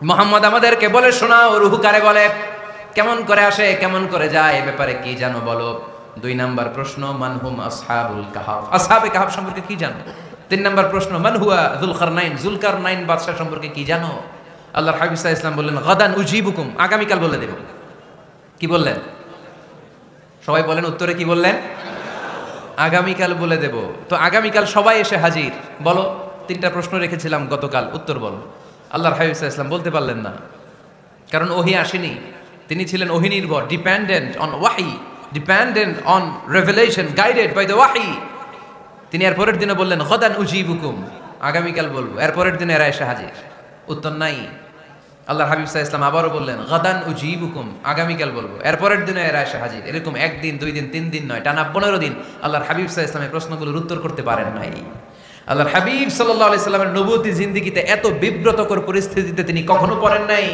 মুহাম্মদ আমাদেরকে বলে শোনাও, রূহ কারে বলে, কেমন করে আসে, কেমন করে যায়, এ ব্যাপারে কি জানো বলো। 2 নাম্বার প্রশ্ন, মানহুম আসহাবুল কাহাফ, আসহাবে কাহাফ সম্পর্কে কি জানো। 3 নাম্বার প্রশ্ন, মান হুয়া যুলকারনাইন, যুলকারনাইন বাদশা সম্পর্কে কি জানো। আল্লাহর হাবিব সাল্লাল্লাহু আলাইহি ওয়াসাল্লাম বললেন গাদান উজিবুকুম, আগামীকাল বলে দেব। কি বললেন? সবাই বলেন উত্তরে কি বললেন? আগামীকাল বলে দেব। তো আগামীকাল সবাই এসে হাজির। বলো, 3টা প্রশ্ন রেখেছিলাম গতকাল, উত্তর বলো। আল্লাহর হাবিব সাল্লাল্লাহু আলাইহি ওয়াসাল্লাম বলতে পারলেন না, কারণ ওহী আসেনি। তিনি ছিলেন ওহী নির্ভর, ডিপেন্ডেন্ট অন ওয়াহি, dependent on revelation, guided by the ওয়াহি। তিনি এর পরের দিনে বললেন গাদান উজিবুকুম, আগামীকাল বলবো। এর পরের দিনে এরা এসে হাজির, উত্তর নাই। আল্লাহর হাবিব সাল্লাল্লাহু আলাইহি ওয়াসাল্লাম আবারও বললেন গাদান উজিবুকুম, আগামীকাল বলবো। এর পরের দিনে এরা এসে হাজির। এরকম 1 দিন 2 দিন 3 দিন নয়, টানা 15 দিন আল্লাহর হাবিব সাল্লাল্লাহু আলাইহি ওয়াসাল্লামের প্রশ্নগুলোর উত্তর করতে পারেন নাই। আল্লাহর হাবিব সাল্লাল্লাহু আলাইহি সাল্লামের নবুয়তী জিন্দেগিতে এত বিব্রতকর পরিস্থিতিতে তিনি কখনো পড়েন নাই।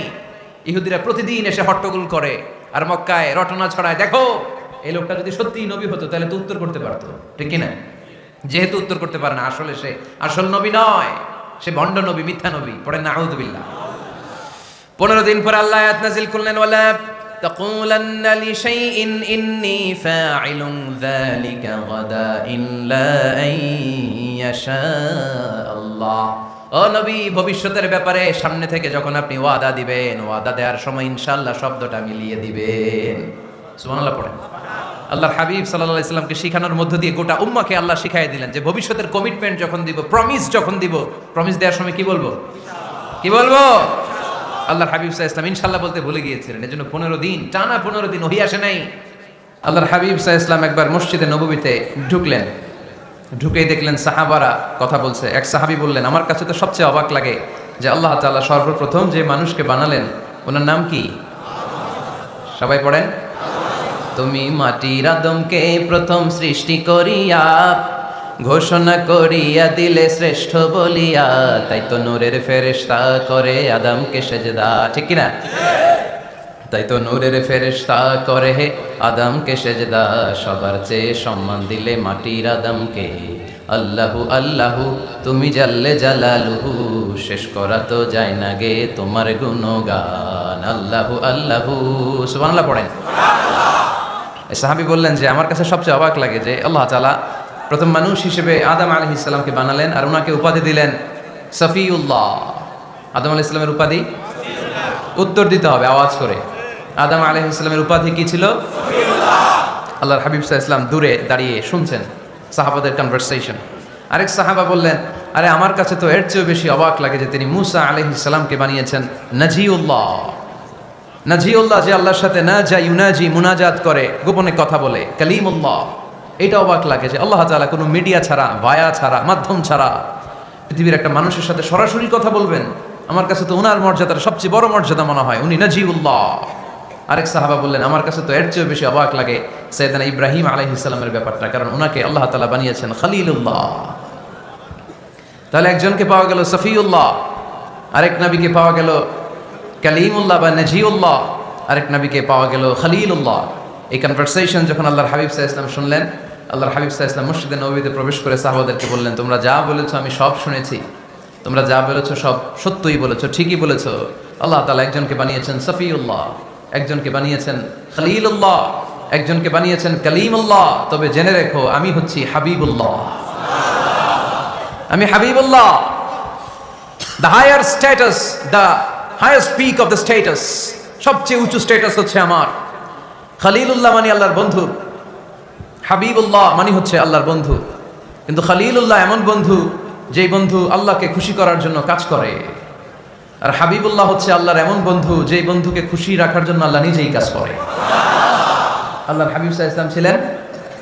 ইহুদিরা প্রতিদিন এসে হট্টগোল করে আর মক্কায় রটনা ছড়ায়, দেখো এই লোকটা যদি সত্যিই নবী হতো তাহলে তো উত্তর করতে পারতো, ঠিক কি না? যেহেতু উত্তর করতে পারে না, আসলে সে আসল নবী নয়, সে ভণ্ড নবী, মিথ্যা নবী। পড়েন না আউযুবিল্লাহ। 15 দিন পর আল্লাহ আয়াত নাযিল করলেন, ওয়ালা তাকুলান্না লিশাইইন ইন্নী ফাইলুন যালিকা গাদা ইল্লা আইয়াশা আল্লাহ। ও নবী, ভবিষ্যতের ব্যাপারে সামনে থেকে যখন আপনি ওয়াদা দিবেন, ওয়াদা দেওয়ার সময় ইনশাআল্লাহ শব্দটা মিলিয়ে দিবেন। সুবহানাল্লাহ পড়েন। আল্লাহর হাবিব সাল্লাল্লাহু আলাইহি সাল্লামকে শিখানোর মধ্য দিয়ে গোটা উম্মাহকে আল্লাহ শিখাই দিলেন যে ভবিষ্যতের কমিটমেন্ট যখন দিব, প্রমিস যখন দিব, প্রমিস দেওয়ার সময় কি বলবো? কি বলবো? আল্লাহর হাবিব সাল্লাল্লাহু আলাইহি ওয়াসাল্লাম ইনশাআল্লাহ বলতে ভুলে গিয়েছিলেন। এজন্য 15 দিন, টানা 15 দিন ওহী আসে নাই। আল্লাহর হাবিব সাল্লাল্লাহু আলাইহি ওয়াসাল্লাম একবার মসজিদে নববীতে ঢুকলেন, ঢুকেই দেখলেন সাহাবারা কথা বলছে। এক সাহাবী বললেন, আমার কাছে তো সবচেয়ে অবাক লাগে যে আল্লাহ তাআলা সর্বপ্রথম যে মানুষকে বানালেন ওনার নাম কি? সবাই পড়েন। তুমি মাটির আদমকে প্রথম সৃষ্টি করিয়া ঘোষণা করিয়া দিলে শ্রেষ্ঠ বলিয়া, তাই তো নূরের ফেরেশতা করে আদমকে সেজদা, ঠিক কি না? তাই তো নূরের ফেরেশতা করে আদমকে সেজদা, সবার চেয়ে সম্মান দিলে মাটির আদমকে। আল্লাহু আল্লাহু তুমি জাল্লে জালালুহু, শেষ করা তো যায় না গে তোমার গুণগান। আল্লাহু আল্লাহু, সুবহানাল্লাহ পড়েন। সাহাবী বললেন যে আমার কাছে সবচেয়ে অবাক লাগে যে আল্লাহ তাআলা প্রথম মানুষ হিসেবে আদম আলাইহিস সালামকে বানালেন আর ওনাকে উপাধি দিলেন সফিউল্লাহ। আদম আলাইহিস সালামের উপাধি উত্তর দিতে হবে আওয়াজ করে। আদম আলাইহিস সালামের উপাধি কি ছিল? সফিউল্লাহ। আল্লাহর হাবিব সাল্লাল্লাহু আলাইহি ওয়াসাল্লাম দূরে দাঁড়িয়ে শুনছেন সাহাবাদের কনভারসেশন। আরেক সাহাবা বললেন, আরে আমার কাছে তো এর চেয়েও বেশি অবাক লাগে যে তিনি মূসা আলাইহিস সালামকে বানিয়েছেন নাজিউল্লাহ। নাজিউল্লাহ, যে আল্লাহর সাথে নাজা ইউনাজি, মুনাজাত করে, গোপনে কথা বলে, কালিমুল্লাহ। এটা অবাক লাগে যে আল্লাহ তাআলা কোনো মিডিয়া ছাড়া, ভায়া ছাড়া, মাধ্যম ছাড়া পৃথিবীর একটা মানুষের সাথে সরাসরি কথা বলবেন। আমার কাছে তো ওনার মর্যাদার সবচেয়ে বড় মর্যাদা মনে হয়, উনি নাজিউল্লাহ। আরেক সাহাবা বললেন, আমার কাছে তো এর চেয়েও বেশি অবাক লাগে সাইয়েদনা ইব্রাহিম আলাইহিস সালামের ব্যাপারটা, কারণ ওনাকে আল্লাহ তাআলা বানিয়েছেন খলিলুল্লাহ। তাহলে একজনকে পাওয়া গেল সফিউল্লাহ, আরেক নবীকে পাওয়া গেল কালিমুল্লাহ বা নাজিউল্লাহ, আরেক নবীকে পাওয়া গেল খলিলুল্লাহ। এই কনভারসেশন যখন আল্লাহর হাবিব সাল্লাল্লাহু আলাইহি ওয়াসাল্লাম শুনলেন, আল্লাহর হাবিব সাল্লাল্লাহু আলাইহি ওয়াসাল্লাম মসজিদে নববীতে প্রবেশ করে সাহাবাদেরকে বললেন, তোমরা যা বলেছো আমি সব শুনেছি, তোমরা যা বলেছো সব সত্যই বলেছো, ঠিকই বলেছো। আল্লাহ তাআলা একজনকে বানিয়েছেন সফিউল্লাহ, একজনকে বানিয়েছেন খলিলুল্লাহ, একজনকে বানিয়েছেন কালিমুল্লাহ। তবে জেনে রেখো আমি হচ্ছি হাবিবুল্লাহ, আমি Habibullah. The higher status, the highest peak of the status, সবচেয়ে উঁচু স্ট্যাটাস হচ্ছে আমার। খলিলুল্লাহ মানে আল্লাহর বন্ধু, হাবিবুল্লাহ মানে হচ্ছে আল্লাহর বন্ধু। কিন্তু খলিলুল্লাহ এমন বন্ধু যেই বন্ধু আল্লাহকে খুশি করার জন্য কাজ করে, আর হাবিবুল্লাহ হচ্ছে আল্লাহর এমন বন্ধু যেই বন্ধুকে খুশি রাখার জন্য আল্লাহ নিজেই কাজ করে। আল্লাহর হাবিব সাল্লাল্লাহু আলাইহি ওয়াসাল্লাম ছিলেন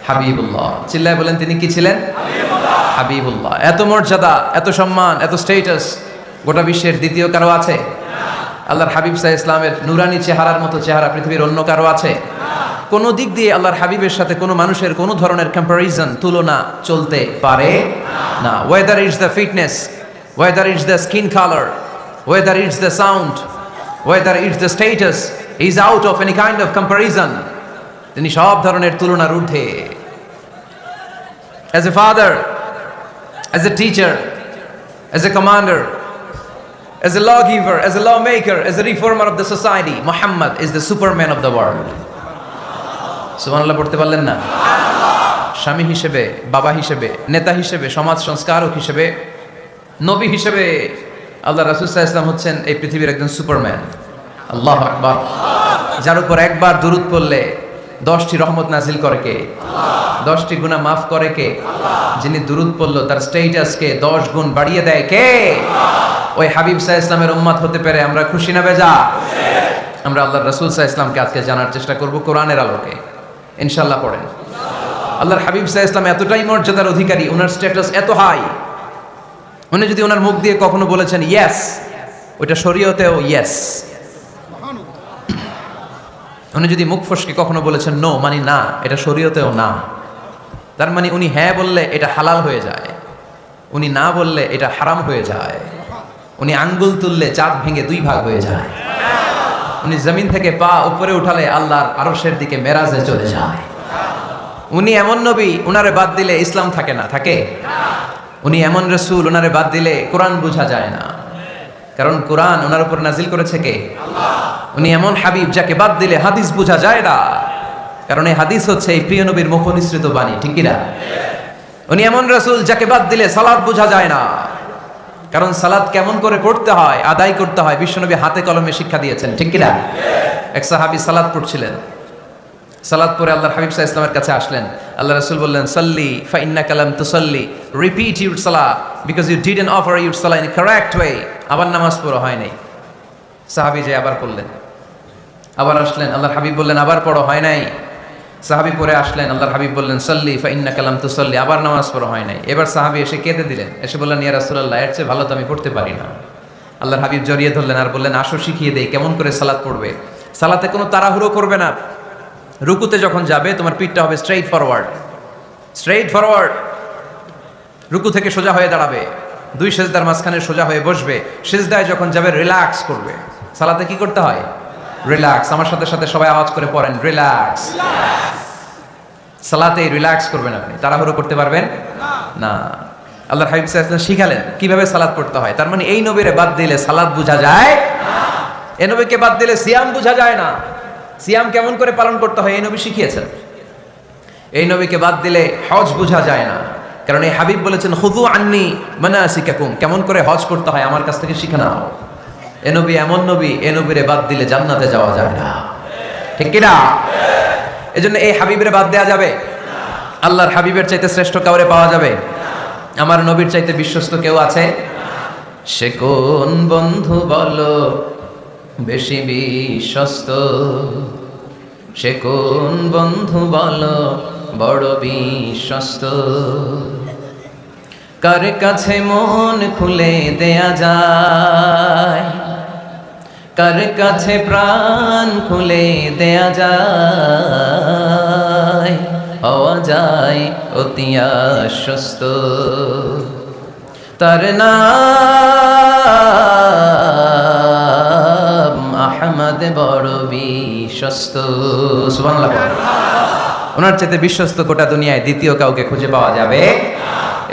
হাবিবুল্লাহ। চিল্লায় বলেন, তিনি কি ছিলেন? হাবিবুল্লাহ। এত মর্যাদা, এত সম্মান, এত স্ট্যাটাস গোটা বিশ্বের দ্বিতীয় কারো আছে? আল্লাহর হাবিব সাল্লাল্লাহু আলাইহি ওয়াসাল্লামের নুরানি চেহারার মতো চেহারা পৃথিবীর অন্য কারো আছে? কোনো দিক দিয়ে আল্লাহর হাবিবের সাথে কোনো মানুষের কোনো ধরনের কম্প্যারিজন, তুলনা চলতে পারে না। Whether it's the fitness, whether it's the skin colour, whether it's the sound, whether it's the status, is out of any kind of comparison. তিনি সব ধরনের তুলনার ঊর্ধ্বে। As a father, as a teacher, as a commander, as a lawgiver, as a lawmaker, as a reformer of the society, Muhammad is the superman of the world. সুবহানাল্লাহ পড়তে পারলেন না? স্বামী হিসেবে, বাবা হিসেবে, নেতা হিসেবে, সমাজ সংস্কারক হিসেবে, নবী হিসেবে আল্লাহ রাসূল সাল্লাল্লাহু আলাইহি ওয়াসাল্লাম হচ্ছেন এই পৃথিবীর একজন সুপারম্যান। আল্লাহু আকবার। যার উপর একবার দুরূদ পড়লে 10টি রহমত নাজিল করে কে? 10টি গুনাহ মাফ করে কে? যিনি দুরূদ পড়লো তার স্ট্যাটাসকে 10 গুণ বাড়িয়ে দেয় কে? ওই হাবিব সাল্লাল্লাহু আলাইহি ওয়াসাল্লামের উম্মত হতে পেরে আমরা খুশি না বেজা? আমরা আল্লাহর রাসূল সাল্লাল্লাহু আলাইহি ওয়াসাল্লামকে আজকে জানার চেষ্টা করব কোরআনের আলোকে। ইনশাআল্লাহ পড়েন। আল্লাহর হাবিব সাল্লাল্লাহু আলাইহি ওয়াসাল্লাম এতটাই মর্যাদার অধিকারী, ওনার স্ট্যাটাস এত হাই, উনি যদি ওনার মুখ দিয়ে কখনো বলেছেন ইয়েস, ওইটা শরীয়তেও ইয়েস। উনি যদি মুখ ফসকে কখনো বলেছেন নো, মানে না, এটা শরীয়তেও না। তার মানে উনি হ্যাঁ বললে এটা হালাল হয়ে যায়, উনি না বললে এটা হারাম হয়ে যায়। উনি আঙ্গুল তুললে চাঁদ ভেঙে 2 ভাগ হয়ে যায়। উনি জমিন থেকে পা উপরে উঠালে আল্লাহর আরশের দিকে মেরাজে চলে যায়। উনি এমন নবী, উনারে বাদ দিলে ইসলাম থাকে না, থাকে? উনি এমন রাসূল, উনারে বাদ দিলে কোরআন বোঝা যায় না, কারণ কোরআন ওনার উপর নাজিল করেছে কে? আল্লাহ। উনি এমন হাবিব যাকে বাদ দিলে হাদিস বোঝা যায় না, কারণ এই হাদিস হচ্ছে এই প্রিয় নবীর মুখ নিঃসৃত বাণী, ঠিক কি না? উনি এমন রাসূল যাকে বাদ দিলে সালাত বোঝা যায় না, কারণ সালাত কেমন করে পড়তে হয়, আদায় করতে হয় বিশ্বনবী হাতে কলমে শিক্ষা দিয়েছেন, ঠিক কি না? এক সাহাবী সালাত পড়ছিলেন, সালাত পড়ে আল্লাহর হাবিব সাল্লাল্লাহু আলাইহি ওয়াসাল্লামের কাছে আসলেন। আল্লাহ রাসূল বললেন, সাল্লি ফা ইন্নাকা লাম তুসাল্লি, রিপিট ইউর সালাহ because you didn't offer your সালাহ ইন কারেক্ট ওয়ে। আবার নামাজ পড়া হয় নাই। সাহাবী যে আবার পড়লেন, আবার আসলেন, আল্লাহর হাবিব বললেন আবার পড়ো, হয় নাই। সাহাবী পড়ে আসলেন, আল্লাহর হাবিব বললেন সাল্লি ফা ইন্নাকা লাম তুসাল্লি, আবার নামাজ পড়া হয় নাই। এবার সাহাবী এসে কেঁদে দিলেন, এসে বললেন ইয়া রাসূলুল্লাহ, এর চেয়ে ভালো তো আমি পড়তে পারি না। আল্লাহর হাবিব জড়িয়ে ধরলেন আর বললেন আসো শিখিয়ে দেই কেমন করে সালাত পড়বে। সালাতে কোনো তাড়াহুড়ো করবে না। রুকুতে যখন যাবে তোমার পিঠটা হবে স্ট্রেইট ফরওয়ার্ড, স্ট্রেইট ফরওয়ার্ড। রুকু থেকে সোজা হয়ে দাঁড়াবে, 2 সেজদার মাঝখানে সোজা হয়ে বসবে। সেজদায় যখন যাবে রিল্যাক্স করবে। সালাতে কি করতে হয়? রিল্যাক্স। আমার সাথে সাথে সবাই আওয়াজ করে পড়েন, রিল্যাক্স। সালাতে রিল্যাক্স করবেন আপনি, তাড়াহুড়ো করতে পারবেন না। আল্লাহর হাবিব সাল্লাল্লাহু আলাইহি ওয়াসাল্লাম শিখালেন কিভাবে সালাত পড়তে হয়। তার মানে এই নবীরে বাদ দিলে সালাত বোঝা যায় না, এই নবীকে বাদ দিলে সিয়াম বোঝা যায় না। সিয়াম কেমন করে পালন করতে হয় এই নবী শিখিয়েছেন। এই নবীকে বাদ দিলে হজ বোঝা যায় না, কারণ এই হাবিব বলেছেন খুযু আন্নী মানাসিকাকুম, কেমন করে হজ করতে হয় আমার কাছ থেকে শিখে নাও। এ নবী এমন নবী, এ নবীরে বাদ দিলে জান্নাতে যাওয়া যায় না, ঠিক কি না? এজন্য এই হাবিবের বাদ দেয়া যাবে? আল্লাহর হাবিবের চাইতে শ্রেষ্ঠ কাউরে পাওয়া যাবে? আমার নবীর চাইতে বিশ্বস্ত কেউ আছে? সে কোন বন্ধু বলো বেশি বিশ্বস্ত, সে কোন বন্ধু বলো বড় বিশ্বস্ত, কার কাছে মন খুলে দেয়া যায়, কার কাছে প্রাণ খুলে দেয়া যায়, হওয়া যায় অতি আশ্বস্ত, তার নাম আহমদ বড় বিশ্বস্ত। সুবহানাল্লাহ। ওনার চাইতে বিশ্বস্ত গোটা দুনিয়ায় দ্বিতীয় কাউকে খুঁজে পাওয়া যাবে?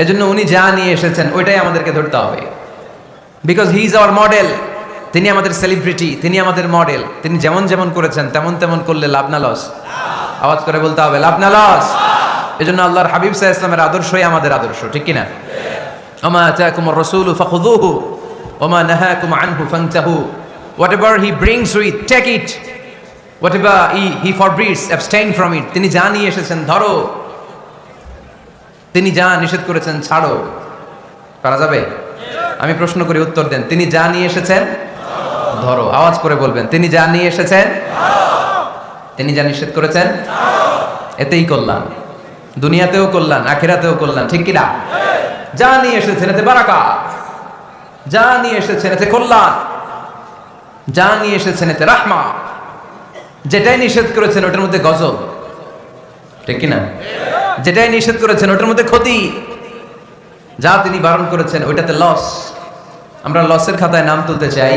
এজন্য উনি যা নিয়ে এসেছেন ওইটাই আমাদেরকে ধরতে হবে, because he is our model. তিনি আমাদের সেলিব্রিটি, তিনি আমাদের মডেল। তিনি যেমন যেমন করেছেন তেমন তেমন করলে লাভ না লস? আওয়াজ করে বলতে হবে লাভ না লস। এজন্য আল্লাহর হাবিব সাল্লাল্লাহু আলাইহি ওয়াসাল্লামের আদর্শই আমাদের আদর্শ, ঠিক কি না? ওমা আতাকুমুর রাসূলু ফাখুযুহু ওমা নাহাকুম আনহু ফান্তাহু। Whatever he brings you, take it. Whatever he forbids, abstain from it. তিনি যা নিয়ে এসেছেন ধরো, তিনি যা নিষেধ করেছেন ছাড়ো। পারা যাবে? আমি প্রশ্ন করি উত্তর দেন। তিনি যা নিয়ে এসেছেন ধরো। আওয়াজ করে বলবেন, তিনি যা নিয়ে এসেছেন, তিনি যা নিষেধ করেছেন, এতেই কল্যাণ। দুনিয়াতেও কল্যাণ, আখিরাতেও কল্যাণ, ঠিক কি না? যা নিয়ে এসেছেন এতে বারাকা, যা নিয়ে এসেছেন এতে কল্যাণ, যা নিয়ে এসেছেন এতে রাহমা। যেটাই নিষেধ করেছেন ওটার মধ্যে গজব, ঠিক কি না? যেটাই নিষেধ করেছেন ওটার মধ্যে ক্ষতি, যা তিনি বারণ করেছেন ওইটাতে লস। আমরা লসের খাতায় নাম তুলতে চাই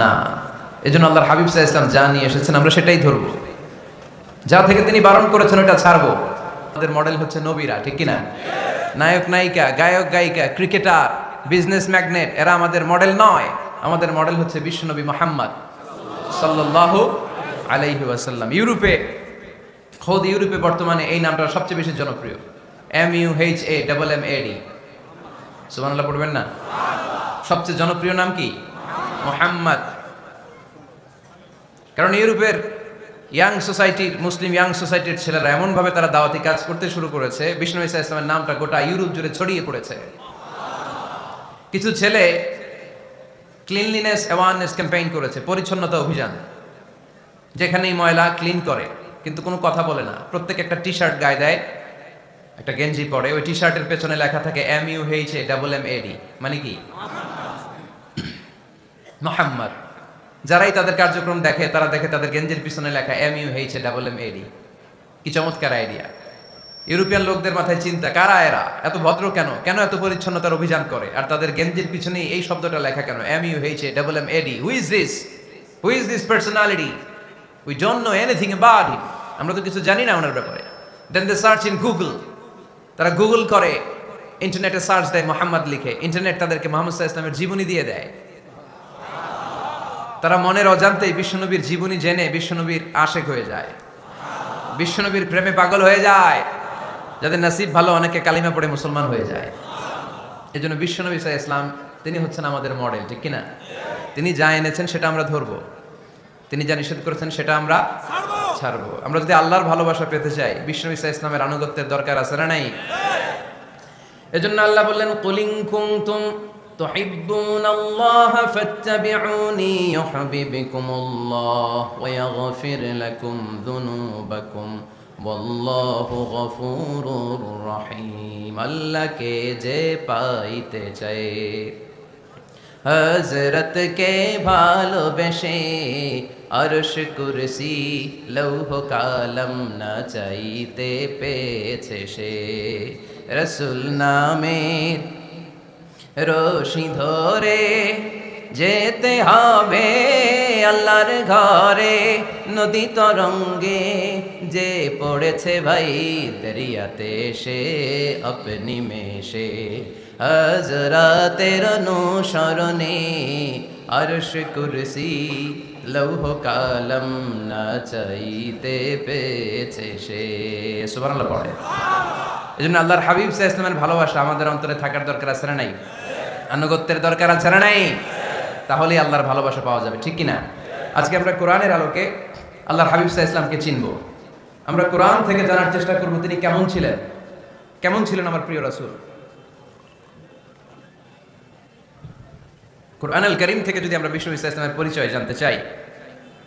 না। এজন্য আল্লাহর হাবিব সাল্লাল্লাহু আলাইহি ওয়াসাল্লাম যা নিয়ে এসেছেন আমরা সেটাই ধরবো, যা থেকে তিনি বারণ করেছেন ওটা ছাড়বো। আমাদের মডেল হচ্ছে নবীরা, ঠিক কি না? নায়ক নায়িকা, গায়ক গায়িকা, ক্রিকেটার, বিজনেস ম্যাগনেট, এরা আমাদের মডেল নয়। আমাদের মডেল হচ্ছে বিশ্বনবী মুহাম্মদ সাল্লাল্লাহু আলাইহি ওয়াসাল্লাম। খোদ ইউরোপে বর্তমানে এই নামটা সবচেয়ে বেশি জনপ্রিয়, MUHAMMAD। সুবহানাল্লাহ পড়বেন না? সবচেয়ে জনপ্রিয় নাম কি? মুহাম্মদ। কারণ ইউরোপের ইয়াং সোসাইটির, মুসলিম ইয়াং সোসাইটির ছেলেরা এমনভাবে তারা দাওয়াতি কাজ করতে শুরু করেছে, বিষ্ণু ঈসা ইসলামের নামটা গোটা ইউরোপ জুড়ে ছড়িয়ে পড়েছে। কিছু ছেলে ক্লিনলিনেস অ্যাওয়ারনেস ক্যাম্পেইন করেছে, পরিচ্ছন্নতা অভিযান, যেখানেই ময়লা ক্লিন করে, কিন্তু কোনো কথা বলে না। প্রত্যেক একটা টি শার্ট গায়ে দেয়, একটা গেঞ্জি পরে, ওই টি শার্টের পেছনে লেখা থাকে MUHAMMAD, মানে কি? মুহাম্মদ। যারাই তাদের কার্যক্রম দেখে, তারা দেখে তাদের গেঞ্জির পিছনে লেখা MUHAMMAD। কি চমৎকার আইডিয়া! ইউরোপিয়ান লোকদের মাথায় চিন্তা, কারা এরা, এত ভদ্র কেন, কেন এত পরিচ্ছন্নতার অভিযান করে, আর তাদের গেঞ্জির পিছনে এই শব্দটা লেখা কেন, MUHAMMAD? Who is this personality? We don't know anything about him. আমরা তো কিছু জানি না ওনার ব্যাপারে। দেন দে সার্চ ইন গুগল। তারা গুগল করে, ইন্টারনেটে সার্চ দেয়, মোহাম্মদ লিখে, ইন্টারনেট তাদেরকে মুহাম্মদ সাল্লাল্লাহু আলাইহি ওয়াসাল্লামের জীবনী দিয়ে দেয়। তারা মনের অজান্তেই বিশ্বনবীর জীবনী জেনে বিশ্বনবীর আশেক হয়ে যায়, বিশ্বনবীর প্রেমে পাগল হয়ে যায়। যাদের নসিব ভালো, অনেকে কালিমা পড়ে মুসলমান হয়ে যায়। এই জন্য বিশ্বনবী সাল্লাল্লাহু আলাইহি ওয়াসাল্লাম তিনি হচ্ছেন আমাদের মডেল, ঠিক কিনা? তিনি যা এনেছেন সেটা আমরা ধরবো, তিনি যা নিষেধ করেছেন সেটা আমরা ছাড়বো। আমরা যদি আল্লাহর ভালোবাসা পেতে চাই, বিশ্বনবী সাল্লাল্লাহু আলাইহি ওয়াসাল্লামের আনুগত্যের দরকার আছে না নাই? এজন্য আল্লাহ বললেন, কুল ইন কুনতুম তুহিব্বুনাল্লাহা ফাত্তাবিউনি ইউহিব্বুকুমুল্লাহ ওয়া ইয়াগফির লাকুম যুনুবাকুম ওয়াল্লাহু গফুরুর রহিম। আল্লাহকে যে পাইতে চায়, হযরত কে ভালোবেসে, আরশ কুরসি লৌহ কালাম না চাইতে পেয়েছে সে। রসুল নামের রশি ধরে যেতে হবে আল্লাহর ঘরে, নদী তরঙ্গে যে পড়েছে ভাই দরিয়াতে সে আপনি মেশে। হযরতের অনুসরণে আরশ কুরসি লৌহ কালাম না চাইতে পেয়েছে সে। সুবহানাল্লাহ পড়ে। এজন্য আল্লাহর হাবিব সাল্লাল্লাহু আলাইহি ওয়াসাল্লামের ভালোবাসা আমাদের অন্তরে থাকার দরকার আছে না নাই? আনুগত্যের দরকার আছে না নাই? তাহলেই আল্লাহর ভালোবাসা পাওয়া যাবে, ঠিক কিনা? আজকে আমরা কোরআনের আলোকে আল্লাহর হাবিব সাল্লাল্লাহু আলাইহি ওয়াসাল্লামকে চিনব। আমরা কোরআন থেকে জানার চেষ্টা করব তিনি কেমন ছিলেন, কেমন ছিলেন আমার প্রিয় রাসূল। কোরআনুল কারীম থেকে যদি আমরা বিশ্বনবী সাল্লাল্লাহু আলাইহি ওয়াসাল্লামের পরিচয় জানতে চাই,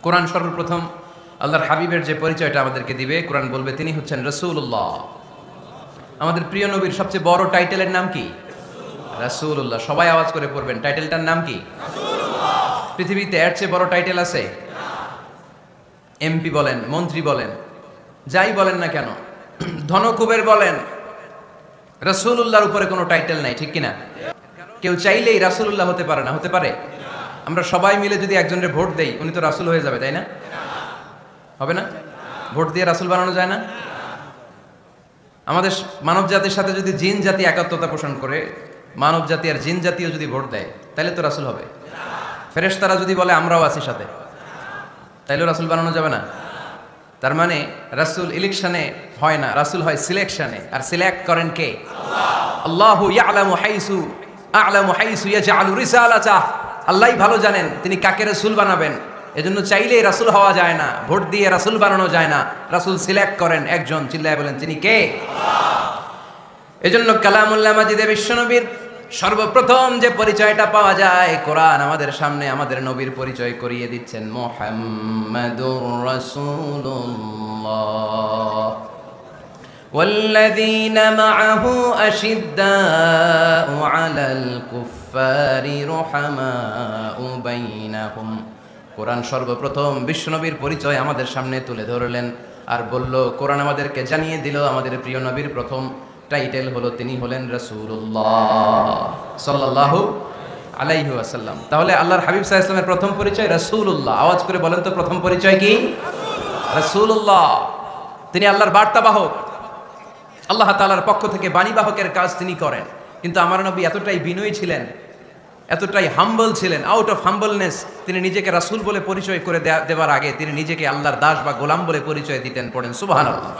কোরআন সর্বপ্রথম আল্লাহর হাবিবের যে পরিচয়টা আমাদেরকে দিবে, কোরআন বলবে তিনি হচ্ছেন রাসূলুল্লাহ। আমাদের প্রিয় নবীর সবচেয়ে বড় টাইটেলের নাম কি? রাসূলুল্লাহ। সবাই আওয়াজ করে পড়বেন, টাইটেলটার নাম কি? রাসূলুল্লাহ। পৃথিবীতে এর চেয়ে বড় টাইটেল আছে? এমপি বলেন, মন্ত্রী বলেন, যাই বলেন না কেন, ধনকুবের বলেন, রাসূলুল্লাহর উপরে কোনো টাইটেল নাই, ঠিক কিনা? কেউ চাইলেই রাসূলুল্লাহ হতে পারে না, হতে পারে? আমরা সবাই মিলে যদি একজনের ভোট দেই, উনি তো রাসূল হয়ে যাবে, তাই না? হবে না? ভোট দিয়ে রাসূল বানানো যায় না? আমাদের মানব জাতির সাথে যদি জিন জাতি একাত্মতা পোষণ করে, মানব জাতি আর জিন জাতিও যদি ভোট দেয়, তাহলে তো রাসূল হবে। ফেরেশতারা যদি বলে আমরাও আছি সাথে, তাইলেও রাসূল বানানো যাবে না। তার মানে রাসূল ইলেকশনে হয় না, রাসূল হয় সিলেকশনে। আর সিলেক্ট করেন কে? আল্লাহ। আল্লাহু ইয়ালামু হাইসু আ'লামু হাইসু ইয়াজআলু রিসালাতাহ। আল্লাহই ভালো জানেন তিনি কাকে রাসূল বানাবেন। এজন্য চাইলেই রাসূল হওয়া যায় না, ভোট দিয়ে রাসূল বানানো যায় না। রাসূল সিলেক্ট করেন একজন, চিল্লায় বলেন তিনি কে? আল্লাহ। এজন্য কালামুল্লাহ মাজিদে বিশ্বনবীর সর্বপ্রথম যে পরিচয়টা পাওয়া যায়, কোরআন আমাদের সামনে আমাদের নবীর পরিচয় করিয়ে দিচ্ছেন, মুহাম্মাদুর রাসূলুল্লাহ ওয়াল্লাযীনা মাআহু আশিদ্দাউ আলাল কুফফারি রুহামাউ বাইনাহুম। কোরআন সর্বপ্রথম বিশ্বনবীর পরিচয় আমাদের সামনে তুলে ধরলেন আর বলল, কোরআন আমাদেরকে জানিয়ে দিল আমাদের প্রিয় নবীর প্রথম টাইটেল হলো তিনি হলেন রাসূলুল্লাহ সাল্লাল্লাহু আলাইহি ওয়াসাল্লাম। তাহলে আল্লাহর হাবিব সাল্লাল্লাহু আলাইহি ওয়াসাল্লামের প্রথম পরিচয় রাসূলুল্লাহ। আওয়াজ করে বলেন তো, প্রথম পরিচয় কি? রাসূলুল্লাহ। তিনি আল্লাহর বার্তাবাহক, আল্লাহ তাআলার পক্ষ থেকে বাণীবাহকের কাজ তিনি করেন। কিন্তু আমার নবী এতটাই বিনয়ী ছিলেন, এতটাই হাম্বল ছিলেন, আউট অফ হাম্বলনেস তিনি নিজেকে রাসূল বলে পরিচয় করে দেওয়ার আগে তিনি নিজেকে আল্লাহর দাস বা গোলাম বলে পরিচয় দিতেন। পড়েন সুবহানাল্লাহ।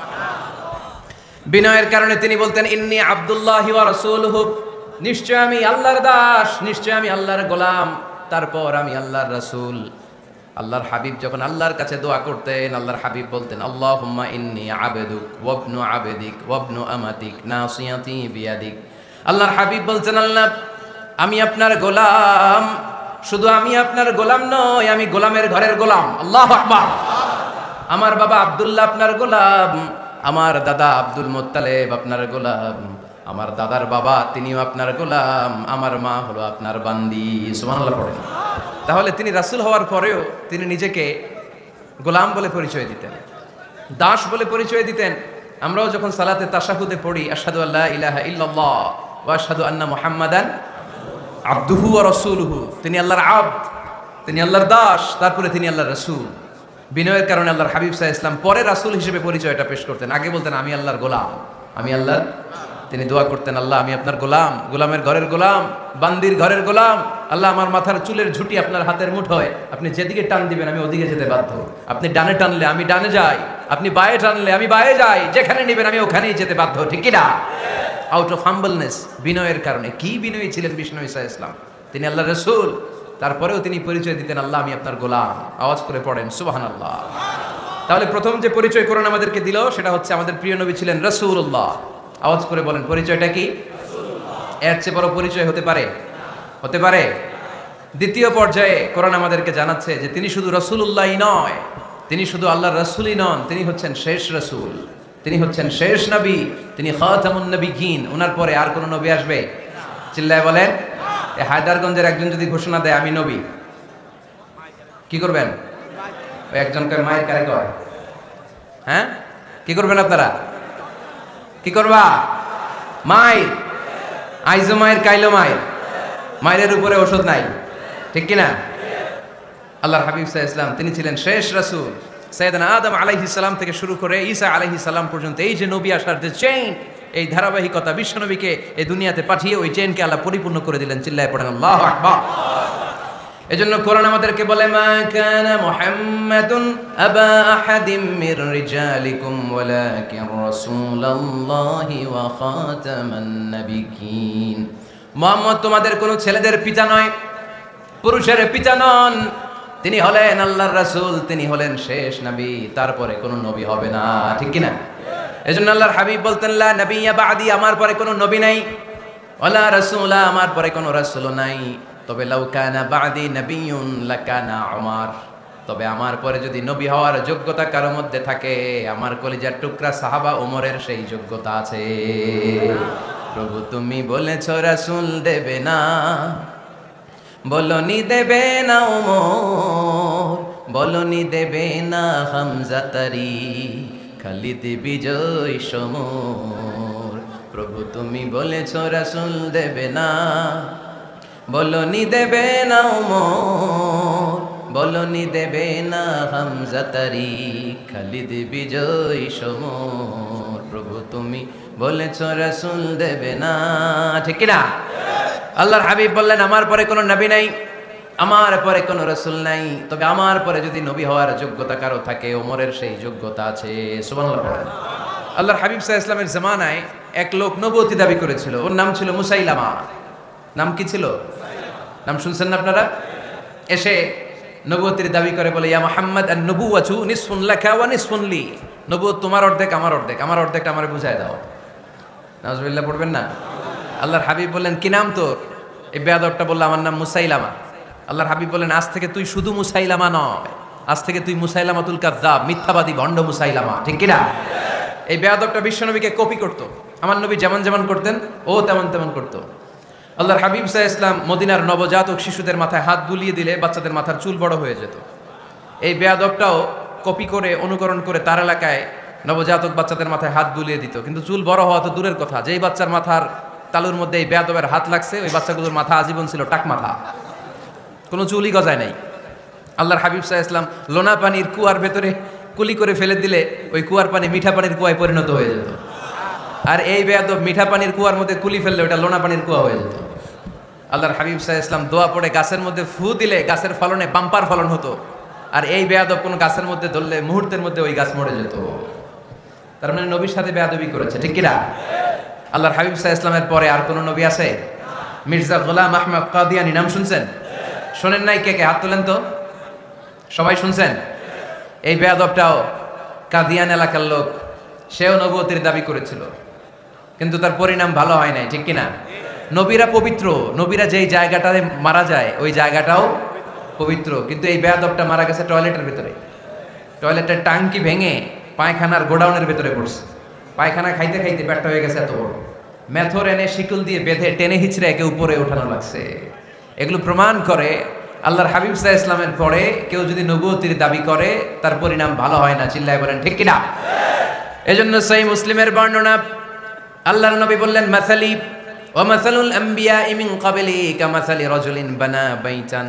বিনয়ের কারণে তিনি বলতেন ইন্নী আব্দুল্লাহি ওয়া রাসূলুহু, নিশ্চয় আমি আল্লাহর দাস, নিশ্চয় আমি আল্লাহর গোলাম, তারপর আমি আল্লাহর রাসূল। আল্লাহর হাবিব যখন আল্লাহর কাছে দোয়া করতেন, আল্লাহর হাবিব বলতেন আল্লাহুম্মা ইন্নী আবদুক ওয়া ইবনু আবদিক ওয়া ইবনু আমাতিক নাসিয়াতি বিয়াদিক। আল্লাহর হাবিব বলতেন আল্লাহ আমি আপনার গোলাম, শুধু আমি আপনার গোলাম নই, আমি গোলামের ঘরের গোলাম। আল্লাহু আকবার। আমার বাবা আব্দুল্লাহ আপনার গোলাম, আমার দাদা আব্দুল মুত্তালিব আপনার গোলাম, আমার দাদার বাবা তিনিও আপনার গোলাম, আমার মা হলো আপনার বান্দি। সুবহানাল্লাহ পড়েন। তাহলে তিনি রাসূল হওয়ার পরেও তিনি নিজেকে গোলাম বলে পরিচয় দিতেন, দাস বলে পরিচয় দিতেন। আমরাও যখন সালাতে তাশাহুদে পড়ি আশহাদু আল্লা ইলাহা ইল্লাল্লাহ ওয়া আশহাদু আন্না মুহাম্মাদান আবদুহু ওয়া রাসূলুহু, তিনি আল্লাহর আবদ, তিনি আল্লাহর দাস, তারপরে তিনি আল্লাহর রাসূল। বিনয়ের কারণে আল্লাহর হাবিব সাল্লাল্লাহু আলাইহি ওয়াসাল্লাম পরে রাসূল হিসেবে পরিচয়টা পেশ করতেন। আগে বলতেন আমি আল্লাহর গোলাম, আমি আল্লাহর। তিনি দোয়া করতেন আল্লাহ আমি আপনার গোলাম, গোলামের ঘরের গোলাম, বান্দির ঘরের গোলাম। আল্লাহ আমার মাথার চুলের ঝুঁটি আপনার হাতের মুঠোয়, আপনি যেদিকে টান দিবেন আমি ওদিকে যেতে বাধ্য। আপনি ডানে টানলে আমি ডানে যাই, আপনি বায়ে টানলে আমি বায়ে যাই, যেখানে নেবেন আমি ওখানেই যেতে বাধ্য। ঠিক কি না? আউট অফ হাম্বলনেস, বিনয়ের কারণে। কি বিনয়ী ছিলেন বিষ্ণু ঈসা ইসলাম, তিনি আল্লাহর রাসূল, তারপরেও তিনি পরিচয় দিতেন আল্লাহ আমি আপনার গোলাম। আওয়াজ করে পড়েন সুবহানাল্লাহ। তাহলে প্রথম যে পরিচয় কোরআন আমাদেরকে দিল সেটা হচ্ছে আমাদের প্রিয় নবী ছিলেন রাসূলুল্লাহ। আওয়াজ করে বলেন পরিচয়টা কি? এর চেয়ে বড় পরিচয় হতে পারে? হতে পারে? দ্বিতীয় পর্যায়ে কোরআন আমাদেরকে জানাচ্ছে যে তিনি শুধু রাসূলুল্লাহই নয়, তিনি শুধু আল্লাহর রাসূলই নন, তিনি হচ্ছেন শেষ রাসূল, তিনি হচ্ছেন শেষ নবী, তিনি খাতামুন নবিয়্যিন। ওনার পরে আর কোন নবী আসবে? চিল্লায় বলেন। এই হায়দারগঞ্জের একজন যদি ঘোষণা দেয় আমি নবী, কি করবেন? ওই একজনকে মায়ের কারে কয়, হ্যাঁ কি করবেন আপনারা? কি করবা? মায়ের আইজো মায়ের কাইলো মায়ের, মায়ের উপরে ওষুধ নাই, ঠিক কিনা? আল্লাহর হাবিব সাল্লাল্লাহু আলাইহি ওয়াসাল্লাম তিনি ছিলেন শেষ রাসূল। সাইয়েদনা আদম আলাইহিস সালাম থেকে শুরু করে ঈসা আলাইহিস সালাম পর্যন্ত এই যে নবী আসার যে চেইন, এই ধারাবাহিকতা, বিশ্ব নবীকে এই দুনিয়াতে পাঠিয়ে ওই চেইনকে আল্লাহ পরিপূর্ণ করে দিলেন। চিল্লায়ে পড়েন আল্লাহু আকবার। এজন্য কোরআন আমাদেরকে বলে মা কানা মুহাম্মাদুন আবা আহাদিম মির রিজালিকুম ওয়ালাকিন রাসূলুল্লাহি ওয়া খাতামান নাবিয়্যিন। মুহাম্মদ তোমাদের কোন ছেলেদের পিতা নয়, পুরুষের পিতা নন, তিনি হলেন আল্লাহর রাসূল, তিনি হলেন শেষ নবী, তারপরে কোন নবী হবে না। ঠিক কি না? এজন্য আল্লাহর হাবিব বলতেন লা নবিয়্যা বাদি, আমার পরে কোন নবী নাই, ওয়ালা রাসূলা, আমার পরে কোন রাসূলও নাই। তবে লাউ কানা বাদি নবিয়্যুন লাকানা উমর, তবে আমার পরে যদি নবী হওয়ার যোগ্যতা কারো মধ্যে থাকে, আমার কলিজার টুকরা সাহাবা ওমরের সেই যোগ্যতা আছে। প্রভু তুমি বলেছো রাসূল দেবে না, বলনি দেবে না ওমর, বলনি দেবে না হামজা তারি, খালিদ বিজয় সমর। প্রভু তুমি বলেছো রাসূল দেবে না, বলনি দেবে না ওমর, বলনি দেবে না হামজা তারি, খালিদ বিজয় সমর। প্রভু তুমি বলেছো রাসূল দেবে না। ঠিক কি না? আল্লাহর হাবিব বললেন আমার পরে কোনো নবী নাই, আমার পরে কোনো রাসূল নাই, তবে আমার পরে যদি নবী হওয়ার যোগ্যতা কারো থাকে, ওমরের সেই যোগ্যতা আছে। সুবহানাল্লাহ পড়েন। আল্লাহর হাবিব সাল্লাল্লাহু আলাইহি ওয়াসাল্লামের জামানায় এক লোক নবুয়তি দাবি করেছিল, ওর নাম ছিল মুসাইলামা। নাম কি ছিল? নাম শুনছেন না আপনারা? এসে নবুয়তির দাবি করে বলে ইয়া মুহাম্মদ আন নবুওয়াতু নিসফুন লাকা ওয়া নিসফুন লি, নবুয়ত তোমার অর্ধেক আমার অর্ধেক, আমার অর্ধেকটা আমারে বুঝায় দাও। নাউজুবিল্লাহ পড়বেন না? আল্লাহর হাবিব বললেন কি নাম তোর? এই বেয়াদবটা বলল আমার নাম মুসাইলামা। আল্লাহর হাবিব বললেন আজ থেকে তুই শুধু মুসাইলামা নয়, আজ থেকে তুই মুসাইলামাতুল কাযযাব, মিথ্যাবাদী ভণ্ড মুসাইলামা। ঠিক কি না? এই বেয়াদবটা বিশ্বনবীকে কপি করত, আমার নবী যেমন যেমন করতেন ও তেমন তেমন করত। আল্লাহর হাবিব সাল্লাল্লাহু আলাইহি ওয়াসাল্লাম মদিনার নবজাতক শিশুদের মাথায় হাত বুলিয়ে দিলে বাচ্চাদের মাথার চুল বড় হয়ে যেত। এই বেয়াদবটাও কপি করে অনুকরণ করে তার এলাকায় নবজাতক বাচ্চাদের মাথায় হাত বুলিয়ে দিত, কিন্তু চুল বড় হওয়া তো দূরের কথা, যেই বাচ্চার মাথার তালুর মধ্যে এই বেয়াদবের হাত লাগছে ওই বাচ্চাগুলোর মাথা আজীবন ছিল টাক মাথা, কোনো চুলই গজায় নাই। আল্লাহর হাবিব সাল্লাল্লাহু আলাইহি ওয়াসাল্লাম লোনা পানির কুয়ার ভেতরে কুলি করে ফেলে দিলে ওই কুয়ার পানি মিঠা পানির কুয়ায় পরিণত হয়ে যেত, আর এই বেয়াদব মিঠা পানির কুয়ার মধ্যে কুলি ফেললে ওটা লোনা পানির কুয়া হয়ে যেত। আল্লাহর হাবিব সাল্লাল্লাহু আলাইহি ওয়াসাল্লাম দোয়া পড়ে গাছের মধ্যে ফু দিলে গাছের ফলনে বাম্পার ফলন হতো, আর এই বেয়াদব কোন গাছের মধ্যে ধরলে মুহূর্তের মধ্যে ওই গাছ মরে যেত। তার মানে নবীর সাথে বেয়াদবি করেছে, ঠিক কিনা? আল্লাহর হাবিব সাল্লাল্লাহু আলাইহি ওয়াসাল্লামের পরে আর কোন নবী আছে? মির্জা গোলাম আহমদ কাদিয়ানী নাম শুনছেন? শোনেন নাই? কে কে হাত তোলেন তো। সবাই শুনছেন? এই বেয়াদবটাও কাদিয়ান এলাকার লোক, সেও নবুয়তির দাবি করেছিল, কিন্তু তার পরিণাম ভালো হয় নাই, ঠিক কিনা? নবীরা পবিত্র, নবীরা যেই জায়গাটাতে মারা যায় ওই জায়গাটাও পবিত্র, কিন্তু এই বেয়াদবটা মারা গেছে টয়লেটের ভিতরে। টয়লেটের টাঙ্কি ভেঙে পায়খানার গোডাউনের ভিতরে পড়ছে, পায়খানা খাইতে খাইতে পেটটা হয়ে গেছে এত বড়, মেথর এনে শিকল দিয়ে বেঁধে টেনে হিচড়ে একে উপরে ওঠানো লাগছে। এগুলো প্রমাণ করে আল্লাহর হাবিব সাল্লাল্লাহু আলাইহি ওয়াসাল্লামের পরে কেউ যদি নবুয়তির দাবি করে তার পরিণাম ভালো হয় না। চিল্লায় বলেন ঠিক কিনা? এজন্য সহিহ মুসলিমের বর্ণনা, আল্লাহর নবী বললেন, মাসালি ওয়া মাসালুল আম্বিয়া মিন ক্বাবলি কামাসালি রাজুলিন বানা বাইতান,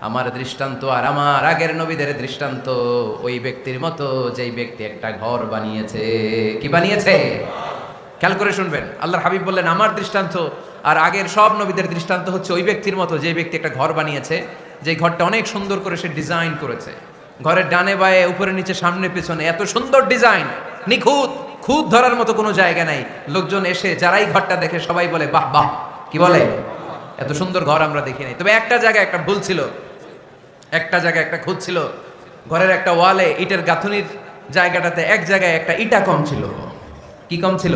আমার দৃষ্টান্ত আর আমার আগের নবীদের দৃষ্টান্ত ওই ব্যক্তির মতো যেই ব্যক্তি একটা ঘর বানিয়েছে। কি বানিয়েছে? খেয়াল করে শুনবেন। আল্লাহর হাবিব বললেন, আমার দৃষ্টান্ত আর আগের সব নবীদের দৃষ্টান্ত হচ্ছে ওই ব্যক্তির মতো যে ব্যক্তি একটা ঘর বানিয়েছে, যে ঘরটা অনেক সুন্দর করে সে ডিজাইন করেছে। ঘরের ডানে বায়ে উপরে নিচে সামনে পেছনে এত সুন্দর ডিজাইন, নিখুঁত, খুঁত ধরার মতো কোনো জায়গা নাই। লোকজন এসে যারাই ঘরটা দেখে সবাই বলে বাহ বাহ, কি বলে, এত সুন্দর ঘর আমরা দেখি নাই। তবে একটা জায়গায় একটা ভুল ছিল, একটা জায়গায় একটা খুঁত ছিল। ঘরের একটা ওয়ালে ইটের গাঁথুনির জায়গাটাতে এক জায়গায় একটা ইটা কম ছিল। কি কম ছিল?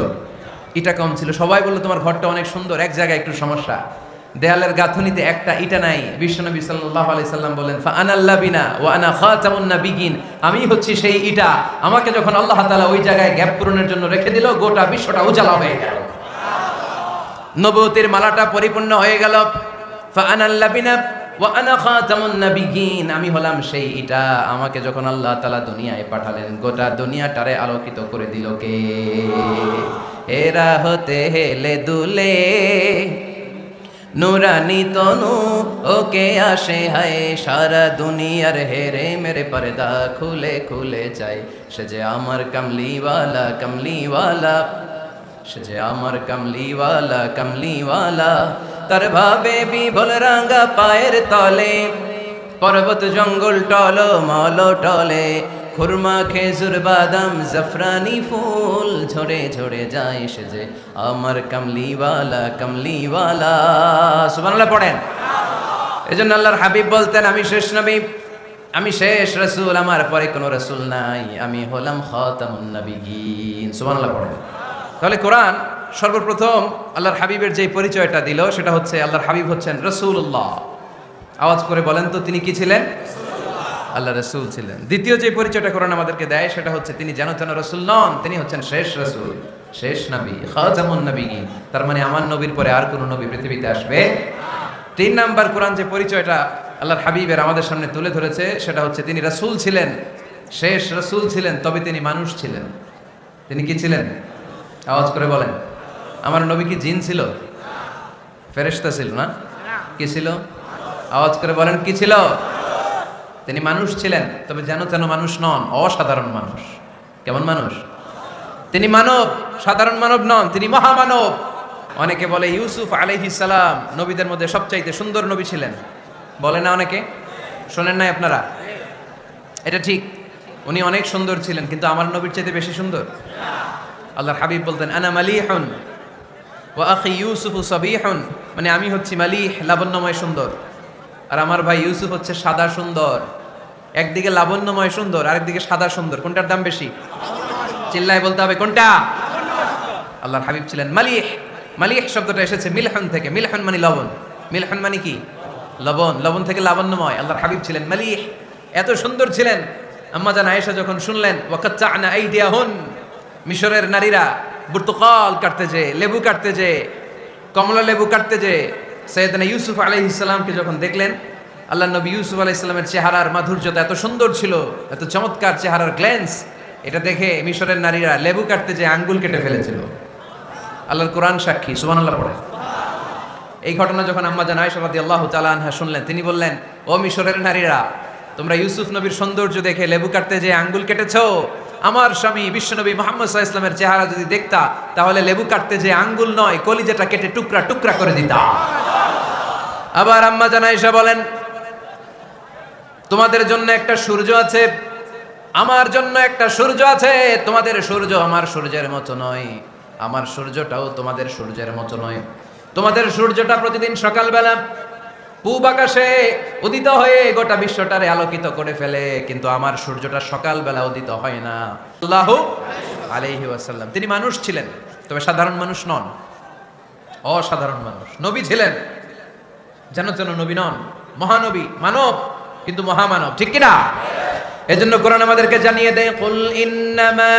ইটা কম ছিল। সবাই বললো তোমার ঘরটা অনেক সুন্দর, এক জায়গায় একটু সমস্যা, দেয়ালের গাঁথুনিতে একটা ইটা নাই। বিশ্বনবী সাল্লাল্লাহু আলাইহি সাল্লাম বলেন, ফা আনাল লাবিনা ওয়া আনা খাতামুন নাবিয়িন, আমি হচ্ছি সেই ইটা, আমাকে যখন আল্লাহ তাআলা ওই জায়গায় গ্যাপ পূরণের জন্য রেখে দিল, গোটা বিশ্বটা উজালা হয়ে গেল, নবুয়তির মালাটা পরিপূর্ণ হয়ে গেল। ফা আনাল লাবিনা ওয়া আনা খাতামুন নাবিয়িন, আমি হলাম সেই ইটা, আমাকে যখন আল্লাহ তাআলা দুনিয়ায় পাঠালেন গোটা দুনিয়াটারে আলোকিত করে দিল কে? এরা হতে হেলে দুলে নুরানি তনু ওকে আসে হায়, সারা দুনিয়ার হেরে মেরে পর্দা খুলে খুলে যায়, সে যে আমার কামলিওয়ালা কামলিওয়ালা, সে যে আমার কামলিওয়ালা কামলিওয়ালা। তার ভাবে বিভোল রাঙ্গা পায়ের তলে, পর্বত জঙ্গল টল মল টলে, খুরমা খেজুর বাদাম জাফরানি ফুল ঝরে ঝরে যায়, সে যে আমার কামলিওয়ালা কামলিওয়ালা। সুবহানাল্লাহ পড়েন। এজন্য আল্লাহর হাবিব বলতেন, আমি শেষ নবী, আমি শেষ রাসূল, আমার পরে কোনো রাসূল নাই, আমি হলাম খাতামুন নাবিয়িন। সুবহানাল্লাহ পড়েন। তাহলে কোরআন সর্বপ্রথম আল্লাহর হাবিবের যে পরিচয়টা দিল সেটা হচ্ছে আল্লাহর হাবিব হচ্ছেন রাসূলুল্লাহ। আওয়াজ করে বলেন তো, তিনি কি ছিলেন? আল্লাহ রাসূল ছিলেন। দ্বিতীয় যে পরিচয়টা কোরআন আমাদেরকে দেয় সেটা হচ্ছে তিনি যেন তেন রাসূল নন, তিনি হচ্ছেন শেষ রাসূল, শেষ নবী, খাতামুন নাবিয়িন। তার মানে আমার নবীর পরে আর কোনো নবী পৃথিবীতে আসবে। তিন নাম্বার কোরআন যে পরিচয়টা আল্লাহর হাবিবের আমাদের সামনে তুলে ধরেছে সেটা হচ্ছে তিনি রাসূল ছিলেন, শেষ রাসূল ছিলেন, তবে তিনি মানুষ ছিলেন। তিনি কি ছিলেন? আওয়াজ করে বলেন। আমার নবী কি জিন ছিল? ফেরেশতা ছিল না? কি ছিল? আওয়াজ করে বলেন, কি ছিল? তিনি মানুষ ছিলেন, তবে যেন তেন মানুষ নন, অসাধারণ মানুষ। কেমন মানুষ? তিনি মানব, সাধারণ মানব নন, তিনি মহামানব। অনেকে বলে ইউসুফ আলাইহিস সালাম নবীদের মধ্যে সবচাইতে সুন্দর নবী ছিলেন, বলে না অনেকে? শোনেন নাই আপনারা? এটা ঠিক, উনি অনেক সুন্দর ছিলেন, কিন্তু আমার নবীর চাইতে বেশি সুন্দর। আল্লাহর হাবিব বলতেন, আনা মালিহুন ওয়া আখি ইউসুফু সাবিহুন, মানে আমি হচ্ছি মালিহ, লাবণ্যময় সুন্দর, আর আমার ভাই ইউসুফ হচ্ছে সাদা সুন্দর। একদিকে লাবণ্যময় সুন্দর, আরেকদিকে সাদা সুন্দর, কোনটার দাম বেশি? চিল্লায় বলতে হবে কোনটা? আল্লাহর হাবিব ছিলেন মালিহ। মালিহ শব্দটা এসেছে মিলহন থেকে, মিলহন মানে লবণ, মিলহন মানে কি? লবণ, লবণ থেকে লাবণ্যময়। আল্লাহর হাবিব ছিলেন মালিহ, এত সুন্দর ছিলেন। আম্মা জান আয়েশা যখন শুনলেন ওয়াকাত্তা'না আইদিয়াহুন, মিশরের নারীরা বুর্তুকাল কাটতে যে, লেবু কাটতে যে, কমলা লেবু কাটতে যে সাইয়েদনা ইউসুফ আলাইহিস সালামকে যখন দেখলেন, আল্লাহ নবী ইউসুফ আলাইহিস সালামের চেহারার মাধুর্যতা এত সুন্দর ছিল, এত চমৎকার চেহারার গ্ল্যান্স, এটা দেখে মিশরের নারীরা লেবু কাটতে যে আঙ্গুল কেটে ফেলেছিল। আল্লাহর কোরআন সাক্ষী, সুবহানাল্লাহ পড়ে। এই ঘটনা যখন আম্মা জান আয়েশা রাদিয়াল্লাহু তাআলা আনহা শুনলেন, তিনি বললেন, ও মিশরের নারীরা, তোমরা ইউসুফ নবীর সৌন্দর্য দেখে লেবু কাটতে যে আঙ্গুল কেটেছো, আমার স্বামী বিশ্বনবী মুহাম্মদ সাল্লাল্লাহু আলাইহি ওয়াসাল্লামের চেহারা যদি দেখতা, তাহলে লেবু কাটতে যে আঙ্গুল নয়, কলিজাটা কেটে টুকরা টুকরা করে দিতা। আবার আম্মা জান আয়েশা বলেন, তোমাদের জন্য একটা সূর্য আছে, আমার জন্য একটা সূর্য আছে। তোমাদের সূর্য আমার সূর্যের মতো নয়, আমার সূর্যটাও তোমাদের সূর্যের মতো নয়। তোমাদের সূর্যটা প্রতিদিন সকালবেলা পূব আকাশে উদিত হয়ে গোটা বিশ্বটারে আলোকিত করে ফেলে, কিন্তু আমার সূর্যটা সকালবেলা উদিত হয় না। সাল্লাল্লাহু আলাইহি ওয়াসাল্লাম তিনি মানুষ ছিলেন, তবে সাধারণ মানুষ নন, অসাধারণ মানুষ। নবী ছিলেন, যেন যেন নবী নন, মহানবী, মানব কিন্তু মহামানব, ঠিক কিনা? এজন্য কোরআন আমাদেরকে জানিয়ে দেয়, কুল ইন্নামা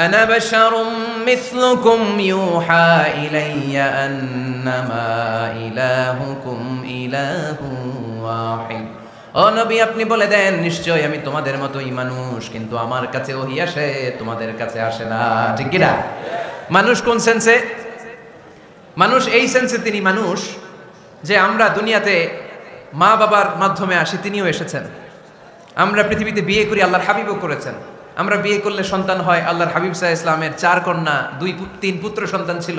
আনা বাশারুম মিসলুকুম ইউহা ইলাইয়া আন্নামা ইলাহুকুম ইলাহু ওয়াহিদ। ও নবী, আপনি বলে দেন, নিশ্চয় আমি তোমাদের মতোই মানুষ, কিন্তু আমার কাছে ওহী আসে, তোমাদের কাছে আসে না, ঠিক কিনা? মানুষ কোন সেন্সে? মানুষ এই সেন্সে তিনি মানুষ যে আমরা দুনিয়াতে মা বাবার মাধ্যমে আসি, তিনিও এসেছেন। আমরা পৃথিবীতে বিয়ে করি, আল্লাহর হাবিবও করেছেন। আমরা বিয়ে করলে সন্তান হয়, আল্লাহর হাবিব সাল্লাল্লাহু আলাইহি ইসলামের 4 কন্যা 3 পুত্র সন্তান ছিল।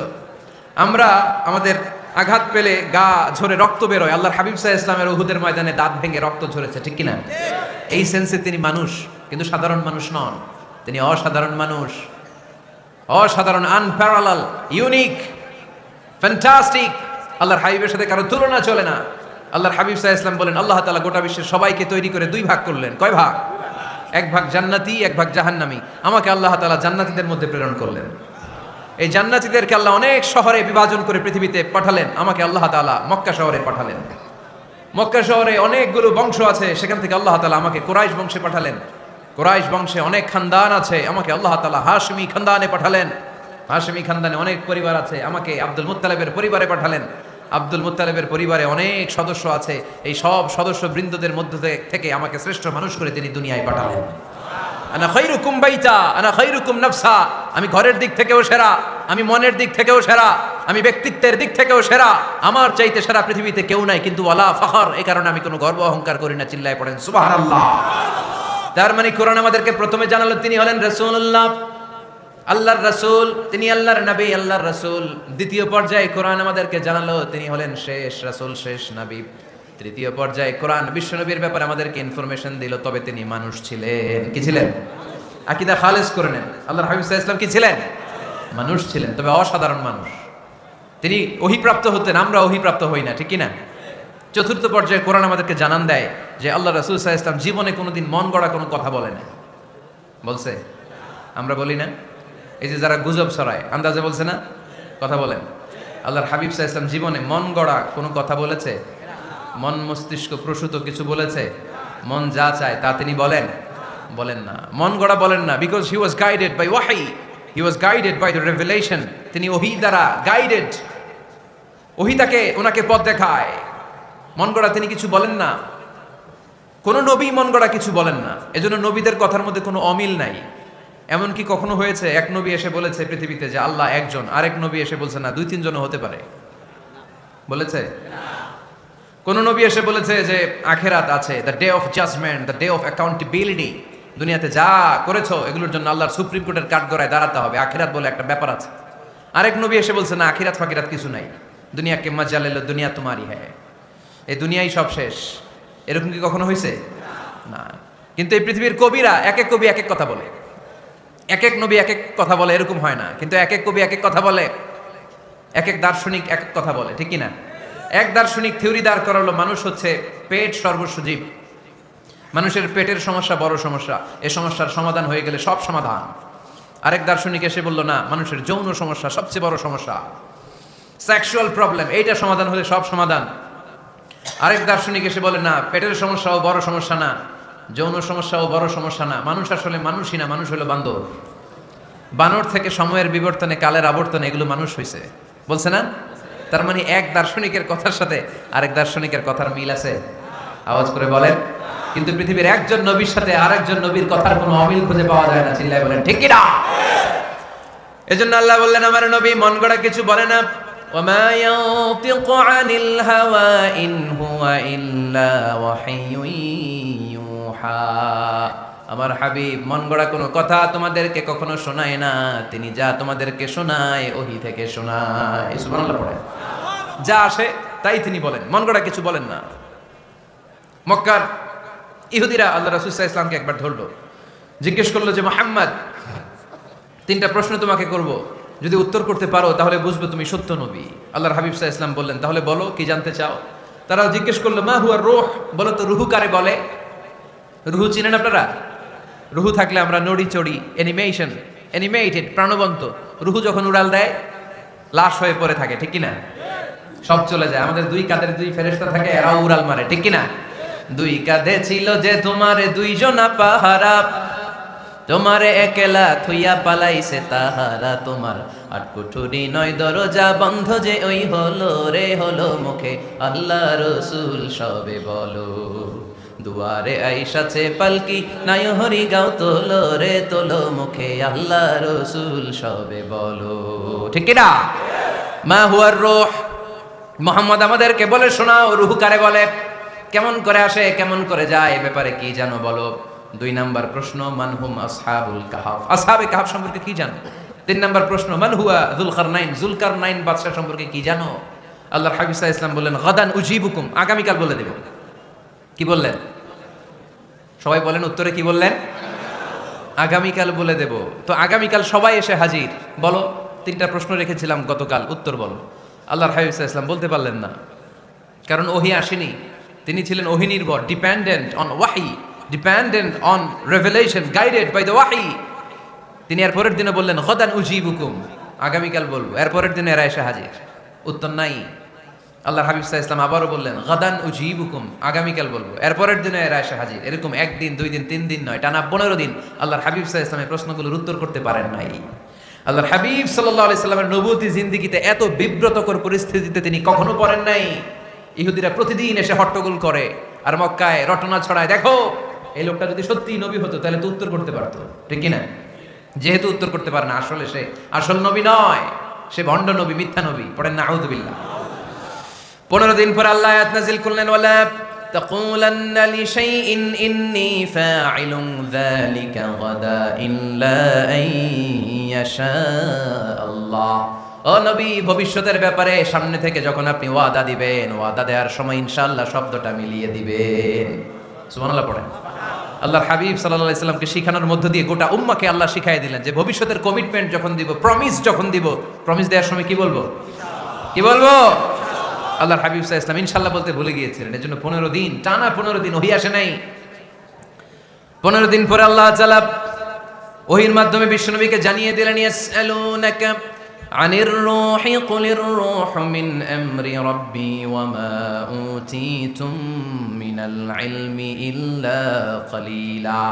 আমরা আমাদের আঘাত পেলে গা ঝরে রক্ত বেরোয়, আল্লাহর হাবিব সাল্লাল্লাহু আলাইহি ইসলামের উহুদের ময়দানে দাঁত ভেঙে রক্ত ঝরেছে, ঠিক কিনা? এই সেন্সে তিনি মানুষ, কিন্তু সাধারণ মানুষ নন, তিনি অসাধারণ মানুষ, অসাধারণ, আনপ্যারালাল, ইউনিক, ফ্যান্টাস্টিক। আল্লাহর হাবিবের সাথে কারো তুলনা চলে না। আল্লাহর হাবিব সাল্লাল্লাহু আলাইহি ওয়াসাল্লাম বলেন, আল্লাহ তাআলা গোটা বিশ্বের সবাইকে তৈরি করে 2 ভাগ করলেন। কয় ভাগ? 1 ভাগ জান্নাতি, 1 ভাগ জাহান্নামী। আমাকে আল্লাহ তাআলা জান্নাতীদের মধ্যে প্রেরণ করলেন। এই জান্নাতীদেরকে আল্লাহ অনেক শহরে বিভাজন করে পৃথিবীতে পাঠালেন, আমাকে আল্লাহ তাআলা মক্কা শহরে পাঠালেন। মক্কা শহরে অনেকগুলো বংশ আছে, সেখান থেকে আল্লাহ তাআলা আমাকে কুরাইশ বংশে পাঠালেন। কুরাইশ বংশে অনেক খানদান আছে, আমাকে আল্লাহ তাআলা হাশমি খানদানে পাঠালেন। হাশমি খানদানে অনেক পরিবার আছে, আমাকে আব্দুল মুত্তালিবের পরিবারে পাঠালেন। আব্দুল মুত্তালিবের পরিবারে অনেক সদস্য আছে, এই সব সদস্য বৃন্দদের মধ্যে থেকে আমাকে শ্রেষ্ঠ মানুষ করে তিনি দুনিয়ায় পাঠালেন। আনা খায়রুকুম বাইতা আনা খায়রুকুম নাফসা, আমি ঘরের দিক থেকেও সেরা, আমি মনের দিক থেকেও সেরা, আমি ব্যক্তিত্বের দিক থেকেও সেরা, আমার চাইতে সেরা পৃথিবীতে কেউ নাই। কিন্তু ওয়ালা ফখর, এই কারণে আমি কোনো গর্ব অহংকার করি না। চিল্লায় পড়েন সুবহানাল্লাহ। তার মানে কোরআন আমাদেরকে প্রথমে জানালো তিনি হলেন রাসূলুল্লাহ, আল্লাহর রাসূল, তিনি আল্লাহর নবী, আল্লাহর রাসূল। দ্বিতীয় পর্যায়ে কোরআন আমাদেরকে জানালো তিনি হলেন শেষ রাসূল, শেষ নবী। তৃতীয় পর্যায়ে কোরআন বিশ্ব নবীর ব্যাপারে আমাদেরকে ইনফরমেশন দিল, তবে তিনি মানুষ ছিলেন। কি ছিলেন? আকীদা খালেস করে নেন, আল্লাহর হাবিব সাল্লাল্লাহু আলাইহি ওয়াসাল্লাম কি ছিলেন? মানুষ ছিলেন, তবে অসাধারণ মানুষ। তিনি ওহীপ্রাপ্ত হতেন, আমরা ওহীপ্রাপ্ত হই না, ঠিক কি না? চতুর্থ পর্যায়ে কোরআন আমাদেরকে জানান দেয় যে আল্লাহ রাসূল সাল্লাল্লাহু আলাইহি ওয়াসাল্লাম জীবনে কোনোদিন মন গড়া কোনো কথা বলেন না। বলছে? আমরা বলি না? এই যে যারা গুজব ছড়ায়, আন্দাজে বলছে না, কথা বলেন। আল্লাহর হাবিব সাল্লাল্লাহু আলাইহি ওয়াসাল্লাম জীবনে মন গড়া কোনো কথা বলেছে? মন মস্তিষ্ক প্রসূত কিছু বলেছে? মন যা চায় তা তিনি বলেন? বলেন না, মন গড়া বলেন না। Because he was guided by ওয়াহি, he was guided by the revelation. তিনি ওহী দ্বারা গাইডেড, ওহী তাকে ওনাকে পথ দেখায়। মন গড়া তিনি কিছু বলেন না, কোন নবী মন গড়া কিছু বলেন না। এজন্য নবীদের কথার মধ্যে কোনো অমিল নাই। এমন কি কখনো হয়েছে এক নবী এসে বলেছে পৃথিবীতে যে আল্লাহ একজন, আরেক নবী এসে বলছে না 2-3 জনও হতে পারে? বলেছে? কোন নবী এসে বলেছে যে আখিরাত আছে, the day of judgment, the day of accountability, দুনিয়াতে যা করেছো এগুলোর জন্য আল্লাহর সুপ্রিম কোর্টের কাঠগড়ায় দাঁড়াতে হবে, আখিরাত বলে একটা ব্যাপার আছে? আরেক নবী এসে বলছে না, আখিরাত ফাকিরাত কিছু নাই, দুনিয়াকে মজা লেলো, দুনিয়া তোমারই হ্যায়, এই দুনিয়াই সব শেষ। এরকম কি কখনো হয়েছে? না। কিন্তু এই পৃথিবীর কবিরা, এক এক কবি এক এক কথা বলে, এক এক নবী এক এক কথা বলে, এরকম হয় না। কিন্তু এক এক কবি এক এক কথা বলে, এক এক দার্শনিক এক এক কথা বলে, ঠিক কিনা? এক দার্শনিক থিওরি দাঁড় করালো মানুষ হচ্ছে পেট সর্বস্ব জীব, মানুষের পেটের সমস্যা বড় সমস্যা, এই সমস্যার সমাধান হয়ে গেলে সব সমাধান। আরেক দার্শনিক এসে বলল না, মানুষের যৌন সমস্যা সবচেয়ে বড় সমস্যা, সেক্সুয়াল প্রবলেম, এইটা সমাধান হলে সব সমাধান। আরেক দার্শনিক এসে বলে না, পেটের সমস্যাও বড় সমস্যা না, যৌন সমস্যাও বড় সমস্যা না, মানুষ আসলে মানুষই না, মানুষ হলো বান্দর। বানর থেকে সময়ের বিবর্তনে, কালের আবর্তনে এগুলো মানুষ হয়েছে, বলছে না? তার মানে এক দার্শনিকের কথার সাথে আরেক দার্শনিকের কথার মিল আছে? আওয়াজ করে বলেন। কিন্তু পৃথিবীর একজন নবীর সাথে আরেকজন নবীর কথার কোনো অমিল খুঁজে পাওয়া যায় না। চিল্লায় বলেন ঠিক কি না? এজন্য আল্লাহ বললেন আমার নবী মন গড়া কিছু বলে না। ওয়ামা ইয়ানতিকু আনিল হাওয়া ইন হুয়া ইল্লা ওয়াহিয়ুন ইউহা। আমার হাবিব মন গড়া কোনো কথা তোমাদেরকে কখনো শোনায় না, তিনি যা তোমাদেরকে শোনায় ওহী থেকে শোনায়। সুবহানাল্লাহ পড়ে। যা আসে তাই তিনি বলেন, মন গড়া কিছু বলেন না। মক্কার ইহুদিরা আল্লাহ রাসূল সাল্লাল্লাহু আলাইহি ওয়াসাল্লামকে একবার ধরলো, জিজ্ঞেস করলো যে মুহাম্মদ, তিনটা প্রশ্ন তোমাকে করব, যদি উত্তর করতে পারো তাহলে বুঝবে তুমি সত্য নবী। আল্লাহর হাবিব সাল্লাল্লাহু আলাইহি ওয়াসাল্লাম বললেন, তাহলে বলো কি জানতে চাও। তারা জিজ্ঞেস করলো মা হুয়া রূহ, বলো তো রুহু কারে বলে। রুহু চিনেন আপনারা? রুহু থাকলে আমরা নড়ি চড়ি, অ্যানিমেটেড, প্রাণবন্ত। রুহু যখন উড়াল দেয় লাশ হয়ে পড়ে থাকে, ঠিক কিনা? সব চলে যায়। আমাদের দুই কাঁধের দুই ফেরেশতা থাকে, এরাও উড়াল মারে, ঠিক কিনা? দুই কাঁধে ছিল যে তোমারে দুইজনা পাহারা, তোমারে একলা থুইয়া পালাইছে তাহারা। তোমার আট কুঠুরি নয় দরজা বন্ধ যে ওই হলো রে হলো মুখে আল্লাহ রসুল সবে বলো। দুয়ারে আইসাছে পালকি নাই হরি গাও তোলো রে তোলো মুখে আল্লাহ রসুল সবে বলো, ঠিক কিনা? মা হুয়ার রূহ, মুহাম্মদ আমাদেরকে বলে শোনাও রুহু কারে বলে, কেমন করে আসে, কেমন করে যায়, এ ব্যাপারে কি জানো বলো। দুই নাম্বার প্রশ্ন মানহুম আসহাবুল কাহাফ, আসহাবে কাহাফ সম্পর্কে কি জানো। তিন নাম্বার প্রশ্ন মান হুয়া যুলকারনাইন, যুলকারনাইন বাদশা সম্পর্কে কি জানো। আল্লাহর হাবিব সাল্লাল্লাহু আলাইহি ওয়াসাল্লাম বললেন গাদান উজিবুকুম, আগামীকাল বলে দেব। কি বললেন? সবাই বলেন উত্তরে কি বললেন? আগামীকাল বলে দেব। তো আগামীকাল সবাই এসে হাজির। বলো, তিনটা প্রশ্ন রেখেছিলাম গতকাল, উত্তর বলো। আল্লাহর হাবিব সাল্লাল্লাহু আলাইহি ওয়াসাল্লাম বলতে পারলেন না, কারণ ওহী আসেনি। তিনি ছিলেন ওহী নির্ভর, ডিপেন্ডেন্ট অন ওয়াহি, dependent on revelation, guided by the ওয়াহি। তিনি এর পরের দিনে বললেন গাদান উজিবুকুম, আগামীকাল বলবো। এর পরের দিনে এরা এসে হাজির, উত্তর নাই। আল্লাহর হাবিব সাল্লাল্লাহু আলাইহি ওয়াসাল্লাম আবারও বললেন গাদান উজিবুকুম, আগামীকাল বলবো। এর পরের দিনে এরা এসে হাজির। এরকম একদিন, দুই দিন, তিন দিন নয়, টানা 15 দিন আল্লাহর হাবিব সাল্লাল্লাহু আলাইহি ওয়াসাল্লামের প্রশ্নগুলোর উত্তর করতে পারেন নাই। আল্লাহর হাবিব সাল্লাল্লাহু আলাইহি ওয়াসাল্লামের নবুয়তী জিন্দেগিতে এত বিব্রতকর পরিস্থিতিতে তিনি কখনো পড়েন নাই। ইহুদিরা প্রতিদিন এসে হট্টগোল করে আর মক্কায় রটনা ছড়ায়, দেখো এই লোকটা যদি সত্যি নবী হতো তাহলে তো উত্তর করতে পারতো, ঠিক কিনা? যেহেতু উত্তর করতে পারে না, আসলে সে আসল নবী নয়, সে ভণ্ড নবী, মিথ্যা নবী। পড়েন না আউযুবিল্লাহ। 15 দিন পর আল্লাহ আয়াত নাযিল করলেন ওয়ালা তাকুলান্না লিশাইইন ইন্নী ফাইলুন যালিকা গাদা ইল্লা আইয়াশা আল্লাহ। ও নবী, ভবিষ্যতের ব্যাপারে সামনে থেকে যখন আপনি ওয়াদা দিবেন, ওয়াদা দেওয়ার সময় ইনশাআল্লাহ শব্দটা মিলিয়ে দিবেন। সুবহানাল্লাহ পড়েন। আল্লাহর হাবিব সাল্লাল্লাহু আলাইহি সাল্লামকে শিখানোর মধ্য দিয়ে গোটা উম্মাহকে আল্লাহ শিখাই দিলেন যে ভবিষ্যতের কমিটমেন্ট যখন দিব, প্রমিস যখন দিব, প্রমিস দেওয়ার সময় কি বলবো? কি বলবো? আল্লাহর হাবিব সাল্লাল্লাহু আলাইহি সাল্লাম ইনশাআল্লাহ বলতে ভুলে গিয়েছিলেন। এজন্য 15 দিন, টানা 15 দিন ওহী আসে নাই। 15 দিন পরে আল্লাহ তাআলা ওহীর মাধ্যমে বিশ্বনবীকে জানিয়ে দিলেন ইয়াসআলুনাকা আনির রূহি কুলির রূহু মিন আমরি রাব্বি ওয়া মা উতীতুম মিনাল ইলমি ইল্লা কালিলা।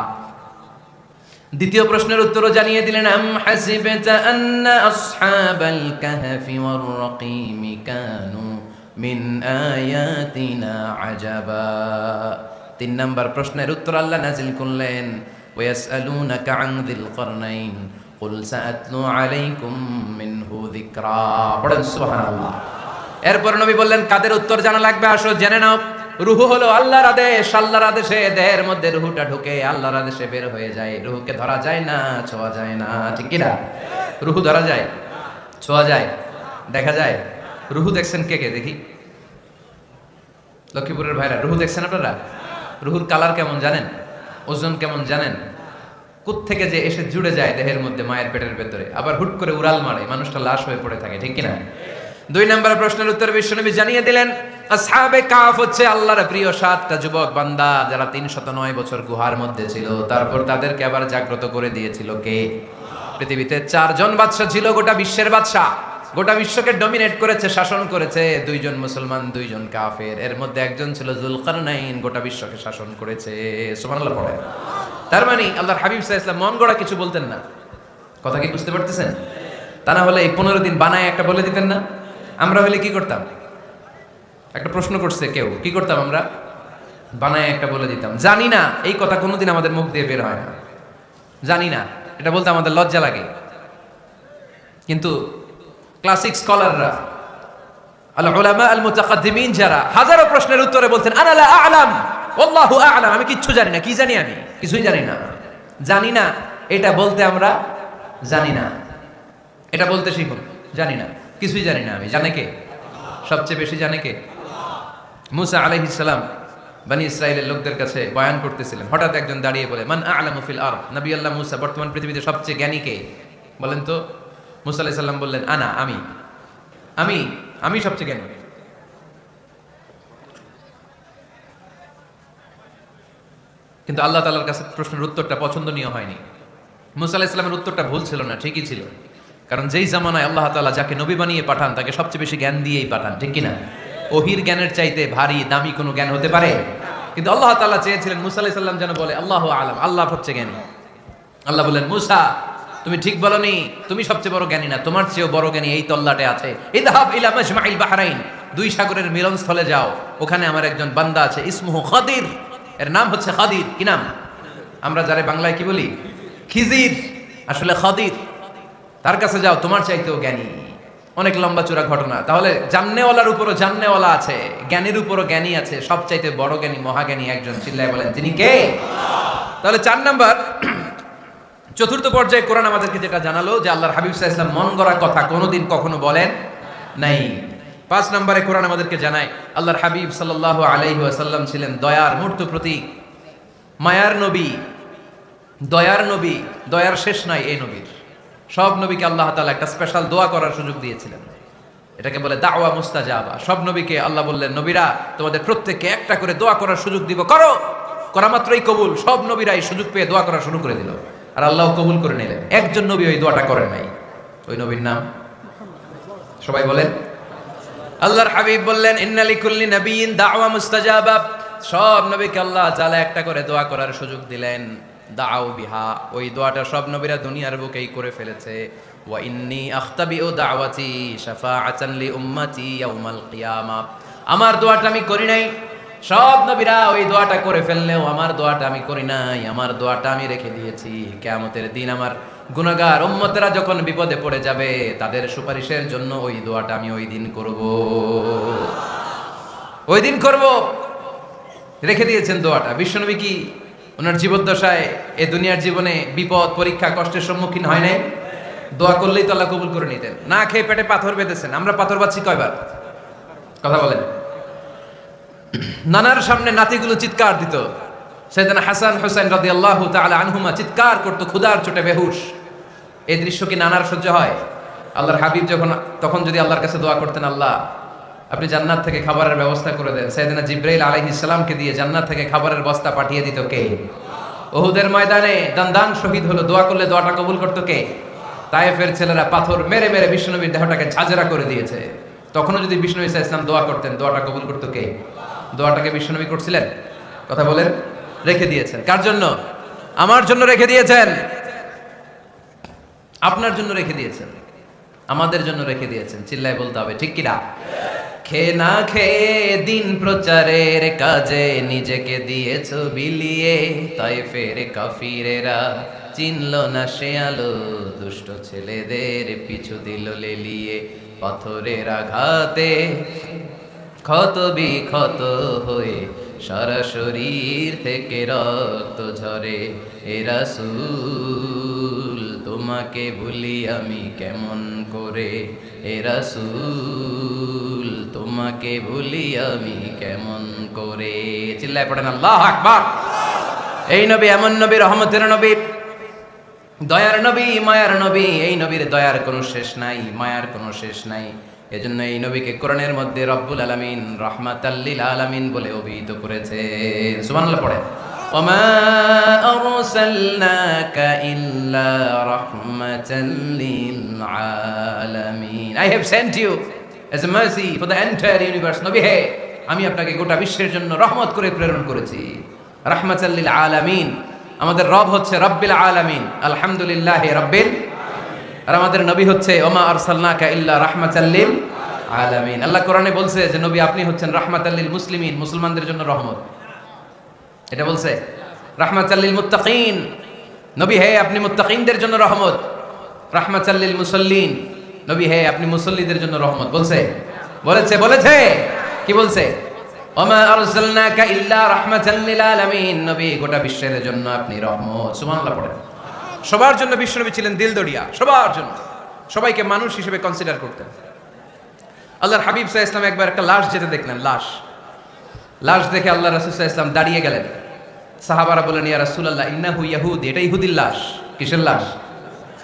দ্বিতীয় প্রশ্নের উত্তরও জানিয়ে দিলেন আম হাসিবতা আন্না আসহাবাল কাহফি ওয়ার রাকিম কানু মিন আয়াতিনা আজাবা। 3 নাম্বার প্রশ্নের উত্তর আল্লাহ নাযিল করলেন ওয়াসআলুনাকা আন যিল কারনাইন কুল সাআতলু আলাইকুম মিনহু যিকরা। পড়েন সুবহানাল্লাহ। এরপর নবী বললেন কাদের উত্তর জানা লাগবে, আসো জেনে নাও। রুহু হলো আল্লাহর আদেশ, আল্লাহর আদেশে দেহের মধ্যে রুহুটা ঢুকে আল্লাহর আদেশে বের হয়ে যায়। রুহুকে ধরা যায় না, ছোঁয়া যায় না, ঠিক কি না? রুহু ধরা যায়, ছোঁয়া যায়, দেখা যায়। রুহু দেখছেন কে কে? দেখি লক্ষ্মীপুরের ভাইরা, রুহু দেখছেন আপনারা? রুহুর কালার কেমন জানেন? ওজন কেমন জানেন? কোত্থেকে যে এসে জুড়ে যায় দেহের মধ্যে, মায়ের পেটের ভেতরে, আবার হুট করে উড়াল মারে, মানুষটা লাশ হয়ে পড়ে থাকে, ঠিক কিনা? 2 নম্বর প্রশ্নের উত্তর বিশ্বনবী জানিয়ে দিলেন আসহাবে কাহফ হচ্ছে আল্লাহর প্রিয় 7টা যুবক বান্দা যারা 309 বছর গুহার মধ্যে ছিল। তারপর তাদেরকে আবার জাগ্রত করে দিয়েছিল কে? পৃথিবীতে 4 জন বাদশা ছিল, গোটা বিশ্বের বাদশা, গোটা বিশ্বকে ডমিনেট করেছে, শাসন করেছে। 2 জন মুসলমান, 2 জন কাফের। এর মধ্যে একজন ছিল যুলকারনাইন, গোটা বিশ্বকে শাসন করেছে। সুবহানাল্লাহ পড়ে। তার মানে আল্লাহর হাবিব সাল্লাল্লাহু আলাইহি ওয়াসাল্লাম মন গড়া কিছু বলতেন না। কথা কি বুঝতে পারতেছেন? তা না হলে এই 15 দিন বানায় একটা বলে দিতেন না? আমরা হলে কি করতাম? একটা প্রশ্ন করছে কেউ, কি করতাম আমরা? বানায় একটা বলে দিতাম। জানি না, এই কথা কোনোদিন আমাদের মুখ দিয়ে বের হয় না। জানি না, এটা বলতে আমাদের লজ্জা লাগে। কিন্তু ক্লাসিক স্কলাররা, আল উলামা আল মুতাকাদ্দিমিন, যারা হাজারো প্রশ্নের উত্তরে বলতেন আনা লা আ'লাম ওয়াল্লাহু আ'লাম, আমি কিচ্ছু জানি না। কি জানি? আমি কিছুই জানি না। জানি না এটা বলতে আমরা জানি না, এটা বলতে শিখুন। জানি না, কিছুই জানি না আমি। জানে কে? সবচেয়ে বেশি জানে কে? মুসা আলাইহিস সালাম বনি ইসরাইলের লোকদের কাছে বয়ান করতেছিলেন, হঠাৎ একজন দাঁড়িয়ে বলে, মান আ'লামু ফিল আরদ, নবী আল্লাহ মুসা, বর্তমান পৃথিবীতে সবচেয়ে জ্ঞানী কে বলেন তো? মুসা আলাইহিস সালাম বললেন, আনা, আমি সবচেয়ে জ্ঞানী। কিন্তু আল্লাহ তাআলার কাছে প্রশ্নের উত্তরটা পছন্দনীয় হয়নি। মুসা আলাইহিস সালামের উত্তরটা ভুল ছিল না, ঠিকই ছিল। কারণ যেই জামানায় আল্লাহ তাআলা যাকে নবী বানিয়ে পাঠান তাকে সবচেয়ে বেশি জ্ঞান দিয়েই পাঠান, ঠিক কিনা? ওহির জ্ঞানের চাইতে ভারী দামি কোনো জ্ঞান হতে পারে? কিন্তু আল্লাহ তাআলা চেয়েছিলেন মুসা আলাইহিস সালাম যেন বলে আল্লাহু আ'লাম, আল্লাহ সবচেয়ে জ্ঞানী। আল্লাহ বললেন, মুসা তুমি ঠিক বলনি, তুমি সবচেয়ে বড় জ্ঞানী না, তোমার চেয়েও বড় জ্ঞানী এই তল্লাটে আছে। ইযহাব ইলা মাজমাইল বাহরাইন, দুই সাগরের মিলনস্থলে যাও, ওখানে আমার একজন বান্দা আছে, ইসমুহু খাদির, এর নাম হচ্ছে খাদির। কি নাম? আমরা যারা বাংলায় কি বলি? খিজির, আসলে খাদির। তার কাছে যাও, তোমার চাইতেও জ্ঞানী। অনেক লম্বা চূড়া ঘটনা। তাহলে জান্নেওয়ালার উপরও জান্নেওয়ালা আছে, জ্ঞানীর উপরও জ্ঞানী আছে, সবচাইতে বড় জ্ঞানী মহাজ্ঞানী একজন, চিল্লায় বলেন তিনি কে? তাহলে 4 নাম্বার, চতুর্থ পর্যায়ে কোরআন আমাদেরকে যেটা জানালো যে আল্লাহর হাবিব সাল্লাল্লাহু আলাইহি ওয়াসাল্লাম মন গড়া কথা কোনোদিন কখনো বলেন নাই। 5 নম্বরে কোরআন আমাদেরকে জানায় আল্লাহর হাবিব সাল্লাল্লাহু আলাইহি ওয়াসাল্লাম ছিলেন দয়ার মূর্ত প্রতীক, মায়ার নবী, দয়ার নবী, দয়ার শেষ নাই এই নবীর। সব নবীকে আল্লাহ তাআলা একটা স্পেশাল দোয়া করার সুযোগ দিয়েছিলেন, এটাকে বলে দাওয়া মুস্তাজাবা। সব নবীকে আল্লাহ বললেন, নবীরা তোমাদের প্রত্যেককে একটা করে দোয়া করার সুযোগ দিব, করো। করা মাত্রই কবুল। সব নবীরা এই সুযোগ পেয়ে দোয়া করা শুরু করে দিল, আর আল্লাহ কবুল করে নিলেন। একজন নবী ওই দোয়াটা করেন নাই। ওই নবীর নাম সবাই বলেন। আল্লাহর হাবিব বললেন, ইন্না লিকুল্লি নাবিয়্যিন দাওয়া মুস্তাজাবা। সব নবীকে আল্লাহ তাআলা একটা করে দোয়া করার সুযোগ দিলেন, দাও বিহা। ওই দোয়াটা সব নবীরা দুনিয়ার বুকেই করে ফেলেছে। ওয়া ইন্নী আখতাবিউ দাওয়াতি শাফাআতান লি উম্মতি ইয়াউমাল কিয়ামা। আমার দোয়াটা আমি করি নাই, সব নবীরা ওই দোয়াটা করে ফেললেও আমার দোয়াটা আমি করি নাই। আমার দোয়াটা আমি রেখে দিয়েছি, কিয়ামতের দিন আমার গুনাহগার উম্মতেরা যখন বিপদে পড়ে যাবে তাদের সুপারিশের জন্য ওই দোয়াটা আমি ওই দিন করব, ওই দিন করব। রেখে দিয়েছেন দোয়াটা। বিশ্বনবী কি ওনার জীবদ্দশায় এ দুনিয়ার জীবনে বিপদ পরীক্ষা কষ্টের সম্মুখীন হয় নাই? দোয়া করলেই তো আল্লাহ কবুল করে নিতেন। না খেয়ে পেটে পাথর বেঁধেছেন। আমরা পাথর বাচ্ছি কয়বার? কথা বলেন। নানার সামনে নাতিগুলো চিৎকার দিত, সাইয়েদনা হাসান হুসাইন রাদিয়াল্লাহু তাআলা আনহুমা চিৎকার করতো ক্ষুধার চোটে বেহুশ। এই দৃশ্য কি নানার সহ্য হয়? আল্লাহর হাবিব তখন যদি আল্লাহর কাছে দোয়া করতেন, আল্লাহ আপনি জান্নাত থেকে খাবারের ব্যবস্থা করে দেন, সাইয়েদনা জিবরাইল আলাইহিস সালামকে দিয়ে জান্নাত থেকে খাবারের বস্তা পাঠিয়ে দিত কে? উহুদের ময়দানে দান শহীদ হলো, দোয়া করলে দোয়াটা কবুল করতো কে? তায়েফের ছেলেরা পাথর মেরে মেরে বিশ্বনবীর দেহটাকে ঝাঁঝরা করে দিয়েছে। তখনও যদি বিষ্ণু ঈসা ইসলাম দোয়া করতেন, দোয়াটা কবুল করতো কে? দোয়াটাকে বিশ্বনবী করছিলেন? কথা বলেন। রেখে দিয়েছেন। কার জন্য? আমার জন্য রেখে দিয়েছেন, আপনার জন্য রেখে দিয়েছেন, আমাদের জন্য রেখে দিয়েছেন। চিল্লায় বলতে হবে ঠিক কিনা? খেয়ে না খেয়ে দিন প্রচারের কাজে নিজেকে দিয়েছ বিলিয়ে, তায়েফের কাফিরেরা চিনল না সে আলো, দুষ্ট ছেলেদের পিছু দিল লেলিয়ে। পাথরের আঘাতে ক্ষত বিক্ষত হয়ে সারা শরীর থেকে রক্ত ঝরে। এ রাসূল তোমাকে ভুলি আমি কেমন করে, এ রাসূল তোমাকে ভুলি আমি কেমন করে। চিল্লায় পড়েন আল্লাহু আকবার। এই নবী এমন নবী, রহমতের নবী, দয়ার নবী, মায়ার নবী। এই নবীর দয়ার কোনো শেষ নাই, মায়ার কোনো শেষ নাই। এজন্য এই নবীকে কোরআনের মধ্যে রব্বুল আলামিন রাহমাতাল লিল আলামিন বলে অভিহিত করেছে। সুবহানাল্লাহ পড়েন। ওমা আরসালনাকা ইল্লা রাহমাতাল লিল আলামিন। I have sent you as a mercy for the entire universe. নবী হে, আমি আপনাকে গোটা বিশ্বের জন্য রহমত করে প্রেরণ করেছি। রাহমাতাল লিল আলামিন। আমাদের রব হচ্ছে রব্বিল আলামিন, আলহামদুলিল্লাহি রাব্বিল। আর আমাদের নবী হচ্ছে ওমা আরসালনাকা ইল্লা রাহমাতাল লিল আলামিন। আল্লাহ কোরআনে বলছে যে নবী আপনি হচ্ছেন রাহমাতাল লিল মুসলিমিন, মুসলমানদের জন্য রহমত। এটা বলছে রাহমাতাল লিল মুত্তাকিন। নবী হে আপনি মুত্তাকিনদের জন্য রহমত। রাহমাতাল লিল মুসাল্লিন। নবী হে আপনি মুসল্লিদের জন্য রহমত। বলছে? বলেছে। কি বলছে? ওমা আরসালনাকা ইল্লা রাহমাতাল লিল আলামিন। নবী গোটা বিশ্বের জন্য আপনি রহমত। সুবহানাল্লাহ পড়েন। সবার জন্য বিশ্বনবী ছিলেন দিলদরিয়া, সবার জন্য, সবাইকে মানুষ হিসেবে কনসিডার করতেন। আল্লাহর হাবিব সাল্লাল্লাহু আলাইহি ওয়াসাল্লাম একবার একটা লাশ যেতে দেখলেন, লাশ লাশ দেখে আল্লাহ রাসূল সাল্লাল্লাহু আলাইহি ওয়াসাল্লাম দাঁড়িয়ে গেলেন। সাহাবারা বললেন, ইয়া রাসূলুল্লাহ ইন্নাহু ইয়াহুদি, এটা ইহুদির লাশ। কিসের লাশ?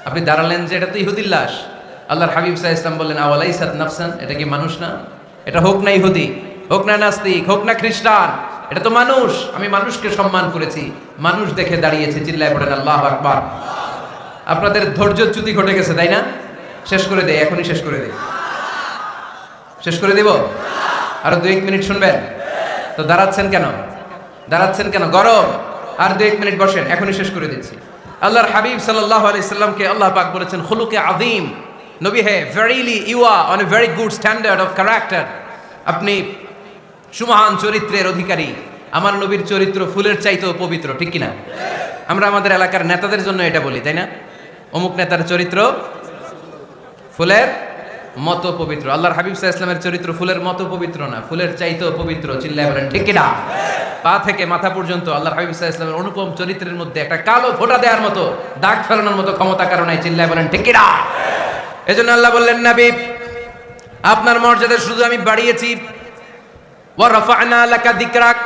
আপনি দাঁড়ালেন যে এটা তো ইহুদির লাশ। আল্লাহর হাবিব সাল্লাল্লাহু আলাইহি ওয়াসাল্লাম বললেন, আওয়ালাইসাত নাফসান, এটা কি মানুষ না? এটা হোক না ইহুদি, হোক না নাস্তিক, হোক না খ্রিস্টান, এটা তো মানুষ। আমি মানুষকে সম্মান করেছি, মানুষ দেখে দাঁড়িয়েছি। চিল্লায় পড়েন আল্লাহু আকবার। আপনাদের ধৈর্যচ্যুতি ঘটে গেছে, তাই না? শেষ করে দেই, এখনই শেষ করে দেই। শেষ করে দিব? আরো 2-1 মিনিট শুনবেন? তো দাঁড়াচ্ছেন কেন? দাঁড়াচ্ছেন কেন? গরম। আর 2-1 মিনিট বসেন, এখনই শেষ করে দিচ্ছি। আল্লাহর হাবিব সাল্লাল্লাহু আলাইহি সাল্লামকে আল্লাহ পাক বলেছেন খুলুকে আযীম। নবী হে, verily you are on a very good standard of character. আপনি সুমহান চরিত্রের অধিকারী। আমার নবীর চরিত্র ফুলের চাইতেও পবিত্র, ঠিক কিনা? আমরা আমাদের এলাকার নেতাদের জন্য এটা বলি, তাই না? অমুক নেতার চরিত্র ফুলের মতো পবিত্র। আল্লাহর হাবিব সাল্লাল্লাহু আলাইহি ওয়াসাল্লামের চরিত্র ফুলের মতো পবিত্র না, ফুলের চাইতেও পবিত্র। চিল্লায় বলেন ঠিক কিনা? পা থেকে মাথা পর্যন্ত আল্লাহর হাবিব সাল্লাল্লাহু আলাইহি ওয়াসাল্লামের অনুপম চরিত্রের মধ্যে একটা কালো ফোঁটা দেওয়ার মতো, দাগ ফেলানোর মতো ক্ষমতা কারণ নাই। চিল্লায় বলেন ঠিক কিনা? এজন্য আল্লাহ বললেন, নবী আপনার মর্যাদা শুধু আমি বাড়িয়েছি, ওয়া রাফা'না লাকা যিকরাক,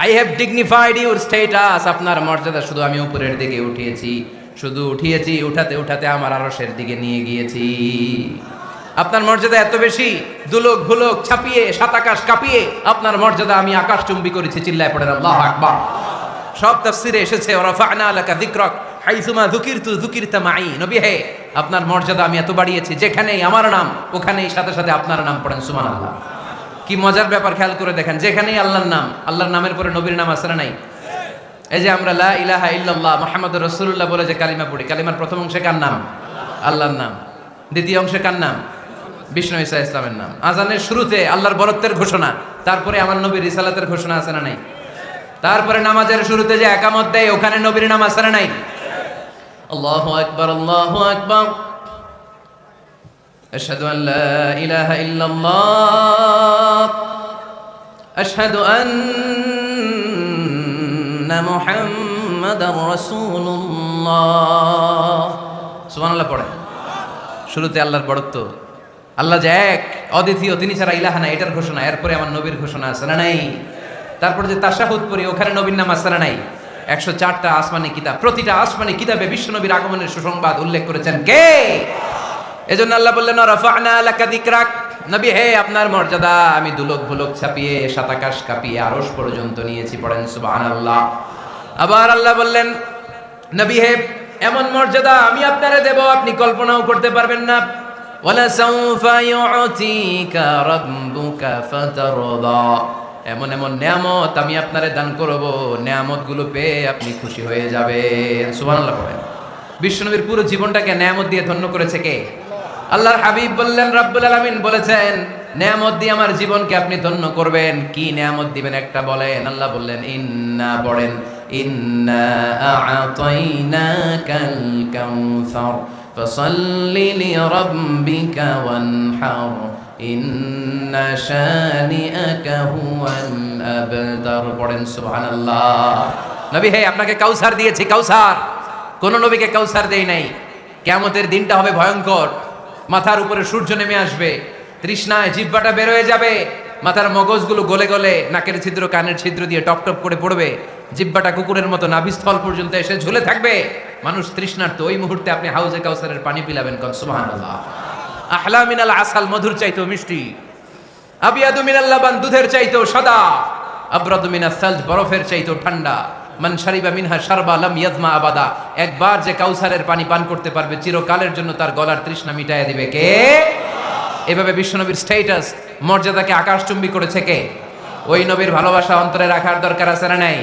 I have dignified your status. আপনার মর্যাদা শুধু আমি উপরের দিকে উঠিয়েছি, শুধু উঠিয়েছি, উঠাতে উঠাতে আমার আরশের দিকে নিয়ে গিয়েছি। আপনার মর্যাদা এত বেশি, দুলোক ভুলোক ছাপিয়ে, সাত আকাশ কাঁপিয়ে আপনার মর্যাদা আমি আকাশচুম্বী করেছি। চিল্লায় পড়েন আল্লাহু আকবার। সব তাফসীরে এসেছে ওয়া রাফা'না লাকা যিকরাক হাইসুমা যুকিরতু যুকিরতা মাই। নবী হে, আপনার মর্যাদা আমি এত বাড়িয়েছি, যেখানেই আমার নাম ওখানেই সাথে সাথে আপনার নাম পড়েন সুবহানাল্লাহ। কি মজার ব্যাপার, খেয়াল করে দেখেন, যেখানেই আল্লাহর নাম, আল্লাহর নামের পরে নবীর নাম আছে না নাই? এই যে আমরা লা ইলাহা ইল্লাল্লাহ মুহাম্মাদুর রাসূলুল্লাহ বলে যে কালিমা পড়ি, কালিমার প্রথম অংশে কার নাম? আল্লাহর নাম। দ্বিতীয় অংশে কার নাম? বিষ্ণু ঈসা ইসলামের নাম। আজানের শুরুতে আল্লাহর বরত্বের ঘোষণা, তারপরে আমার নবীর রিসালাতের ঘোষণা আছে না নাই? তারপরে নামাজের শুরুতে যে একামত দেয়, ওখানে নবীর নাম আছে না নাই? আল্লাহু আকবার, আল্লাহু আকবার। আশহাদু আন লা ইলাহা ইল্লাল্লাহ, আশহাদু আন্না মুহাম্মাদার রাসূলুল্লাহ। সুবহানাল্লাহ পড়ে। শুরুতে আল্লাহর বড়ত্ব, আল্লাহ যে এক, অদ্বিতীয়, তিনি ছাড়া ইলাহা নাই, এটার ঘোষণা। এরপরে আমার নবীর ঘোষণা আছে না নাই? তারপরে যে তাশাহুদ পড়ি, ওখানে নবীর নাম আছে না নাই? 104টা আসমানি কিতাব, প্রতিটা আসমানি কিতাবে বিশ্ব নবীর আগমনের সুসংবাদ উল্লেখ করেছেন কে? এজন্য আল্লাহ বললেন রাফা'না লাকা যিকরাক। নবী হে, আপনার মর্যাদা আমি দুলোক ভুলোক ছাপিয়ে, সাত আকাশ কাঁপিয়ে আরশ পর্যন্ত নিয়েছি। পড়েন সুবহানাল্লাহ। আবার আল্লাহ বললেন, নবী হে, এমন মর্যাদা আমি আপনারে দেব আপনি কল্পনাও করতে পারবেন না। ওয়ালা সাউফা ইউতিকা রাব্বুকা ফাতারদা। এমন এমন নিয়ামত আমি আপনারে দান করব, নিয়ামতগুলো পেয়ে আপনি খুশি হয়ে যাবেন। সুবহানাল্লাহ পড়েন। বিশ্বনবীর পুরো জীবনটাকে নিয়ামত দিয়ে ধন্য করেছে কে? আল্লাহর হাবিব বললেন, রব্বুল আলামিন বলেছেন নিয়ামত দিয়ে আমার জীবনকে আপনি ধন্য করবেন। কি নিয়ামত দিবেন একটা বলেন? আল্লাহ বললেন ইন্না, পড়েন, ইন্না আ'তাইনাকাল কাউসার ফাসাল্লি লিরাব্বিকা ওয়ানহার ইন্না শানিআকা হুয়াল আবতার। পড়েন সুবহানাল্লাহ। নবী হে, আপনাকে কাউসার দিয়েছি, কাউসার। কোন নবীকে কাউসার দেই নাই। কিয়ামতের দিনটা হবে ভয়ঙ্কর। মাথার উপরে সূর্য নেমে আসবে, তৃষ্ণায় জিহ্বাটা বের হয়ে যাবে, মাথার মগজগুলো গলে গলে নাকের ছিদ্র কানের ছিদ্র দিয়ে টপ টপ করে পড়বে, জিহ্বাটা কুকুরের মতো নাভিস্থল পর্যন্ত এসে ঝুলে থাকবে। মানুষ তৃষ্ণার্ত। ওই মুহূর্তে আপনি হাউজে কাউসারের পানি পিলাবেন। কোন সুবহানাল্লাহ। আহলা মিনাল আসাল, মধুর চাইতেও মিষ্টি। আবিয়াদু মিনাল লাবান, দুধের চাইতেও সাদা। আবরাদু মিনাস সালজ, বরফের চাইতেও ঠান্ডা। মান শারিবা মিনহা শারবা লাম ইয়াজমা আবাদা। একবার যে কাউসারের পানি পান করতে পারবে, চিরকালের জন্য তার গলার তৃষ্ণা মিটাইয়া দিবে কে? এভাবে বিশ্বনবীর স্ট্যাটাস, মর্যাদাকে আকাশচুম্বী করেছে কে? ওই নবীর ভালোবাসা অন্তরে রাখার দরকার আছে না নাই?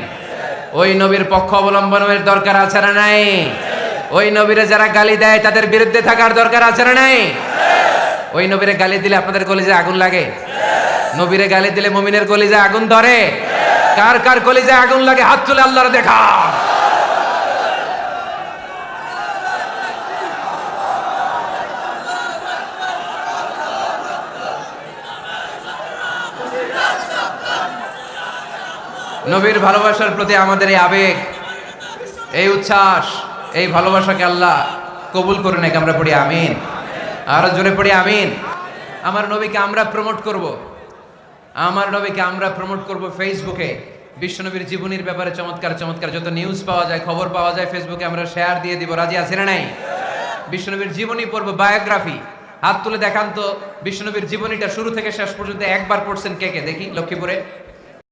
ওই নবীর পক্ষ অবলম্বনের দরকার আছে না নাই? ওই নবীরে যারা গালি দেয় তাদের বিরুদ্ধে থাকার দরকার আছে না নাই? ওই নবীরে গালি দিলে আপনাদের কলিজে আগুন লাগে? নবীরে গালি দিলে মুমিনের কলিজে আগুন ধরে? কার কার কলিজে আগুন লাগে হাত তুলে আল্লাহর দেখা। নবীর ভালোবাসার প্রতি আমাদের এই আবেগ, এই উচ্ছ্বাস, এই ভালোবাসাকে আল্লাহ কবুল করে নেক। আমরা পড়ি আমিন। আরো জোরে পড়ি আমিন। আমার নবীকে আমরা প্রমোট করব, আমার নবীকে আমরা প্রমোট করব ফেসবুকে। বিশ্বনবীর জীবনীর ব্যাপারে চমৎকার চমৎকার যত নিউজ পাওয়া যায়, খবর পাওয়া যায়, ফেসবুকে আমরা শেয়ার দিয়ে দিব। রাজি আছেন না নাই? বিশ্বনবীর জীবনী পড়ব, বায়োগ্রাফি। হাত তুলে দেখান তো বিশ্বনবীর জীবনীটা শুরু থেকে শেষ পর্যন্ত একবার পড়ছেন কে কে, দেখি লক্ষ্মীপুরে।